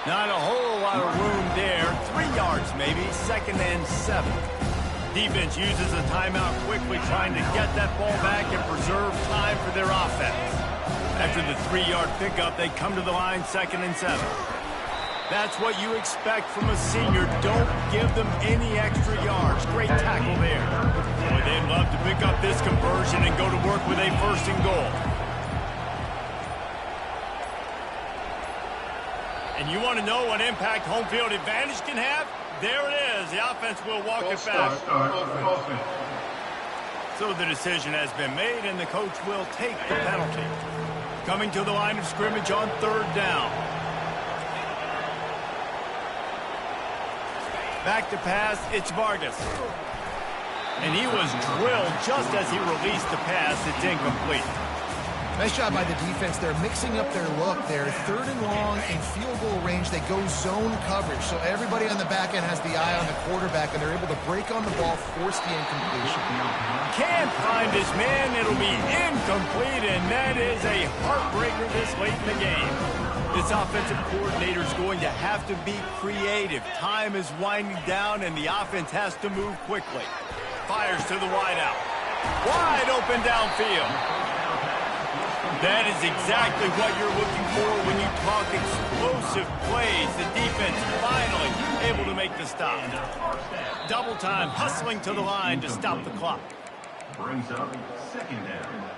Not a whole lot of room there. 3 yards maybe, 2nd and 7. Defense uses a timeout quickly, trying to get that ball back and preserve time for their offense. After the 3-yard pickup, they come to the line, 2nd and 7. That's what you expect from a senior. Don't give them any extra yards. Great tackle there. Boy, they'd love to pick up this conversion and go to work with a 1st and goal. And you want to know what impact home field advantage can have? There it is. The offense will walk it back. So the decision has been made, and the coach will take the penalty. Coming to the line of scrimmage on 3rd down. Back to pass, it's Vargas. And he was drilled just as he released the pass. It's incomplete. Nice job by the defense. They're mixing up their look. They're 3rd and long in field goal range. They go zone coverage. So everybody on the back end has the eye on the quarterback, and they're able to break on the ball, force the incompletion. Can't find his man. It'll be incomplete, and that is a heartbreaker this late in the game. This offensive coordinator is going to have to be creative. Time is winding down, and the offense has to move quickly. Fires to the wideout. Wide open downfield. That is exactly what you're looking for when you talk explosive plays. The defense finally able to make the stop. Double time, hustling to the line to stop the clock. Brings up 2nd down.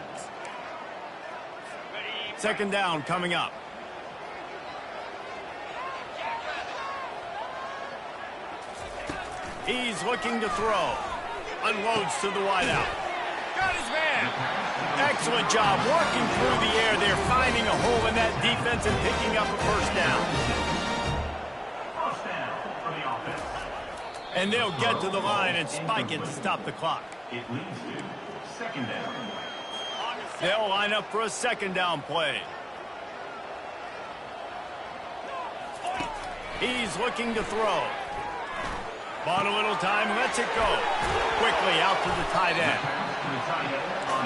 2nd down coming up. He's looking to throw. Unloads to the wideout. Got his man. Excellent job working through the air. They're finding a hole in that defense and picking up a 1st down. 1st down for the offense. And they'll get to the line and spike it to stop the clock. It leads to 2nd down. They'll line up for a 2nd down play. He's looking to throw. Bought a little time, lets it go. Quickly out to the tight end.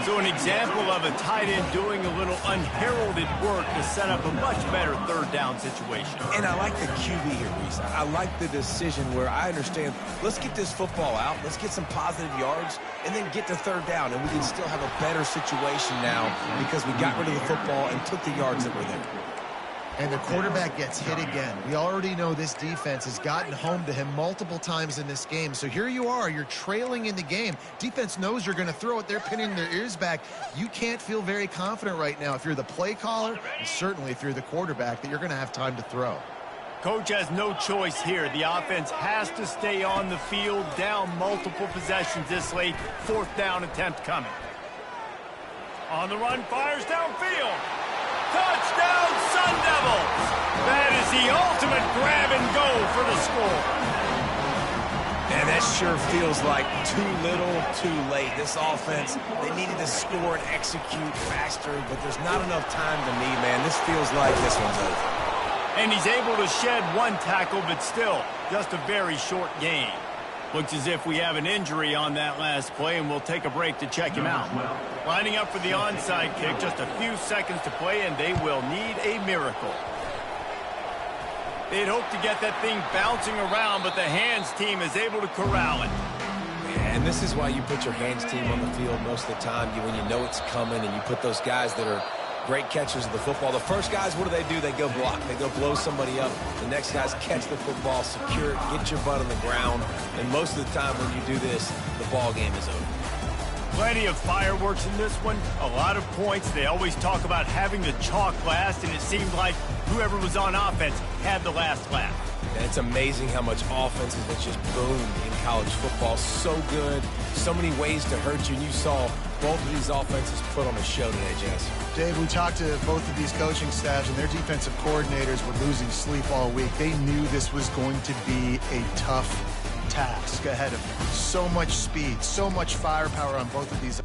So an example of a tight end doing a little unheralded work to set up a much better 3rd down situation. And I like the QB here, Reese. I like the decision where I understand, let's get this football out, let's get some positive yards, and then get to 3rd down, and we can still have a better situation now because we got rid of the football and took the yards that were there. And the quarterback gets hit again. We already know this defense has gotten home to him multiple times in this game. So here you are, you're trailing in the game. Defense knows you're going to throw it. They're pinning their ears back. You can't feel very confident right now if you're the play caller, and certainly if you're the quarterback, that you're going to have time to throw. Coach has no choice here. The offense has to stay on the field, down multiple possessions this late. 4th down attempt coming. On the run, fires downfield. Touchdown, Sun Devils! That is the ultimate grab and go for the score. And that sure feels like too little, too late. This offense, they needed to score and execute faster, but there's not enough time to me, man. This feels like this one's over. And he's able to shed 1 tackle, but still, just a very short gain. Looks as if we have an injury on that last play, and we'll take a break to check him out. Lining up for the onside kick, just a few seconds to play, and they will need a miracle. They'd hope to get that thing bouncing around, but the hands team is able to corral it. And this is why you put your hands team on the field most of the time, when you know it's coming, and you put those guys that are great catchers of the football. The first guys, what do? They go block. They go blow somebody up. The next guys catch the football, secure it, get your butt on the ground. And most of the time when you do this, the ball game is over. Plenty of fireworks in this one. A lot of points. They always talk about having the chalk last, and it seemed like whoever was on offense had the last laugh. And it's amazing how much offenses have just boomed in college football. So good. So many ways to hurt you. And you saw both of these offenses put on a show today, Jess. Dave, we talked to both of these coaching staffs, and their defensive coordinators were losing sleep all week. They knew this was going to be a tough task ahead of them. So much speed, so much firepower on both of these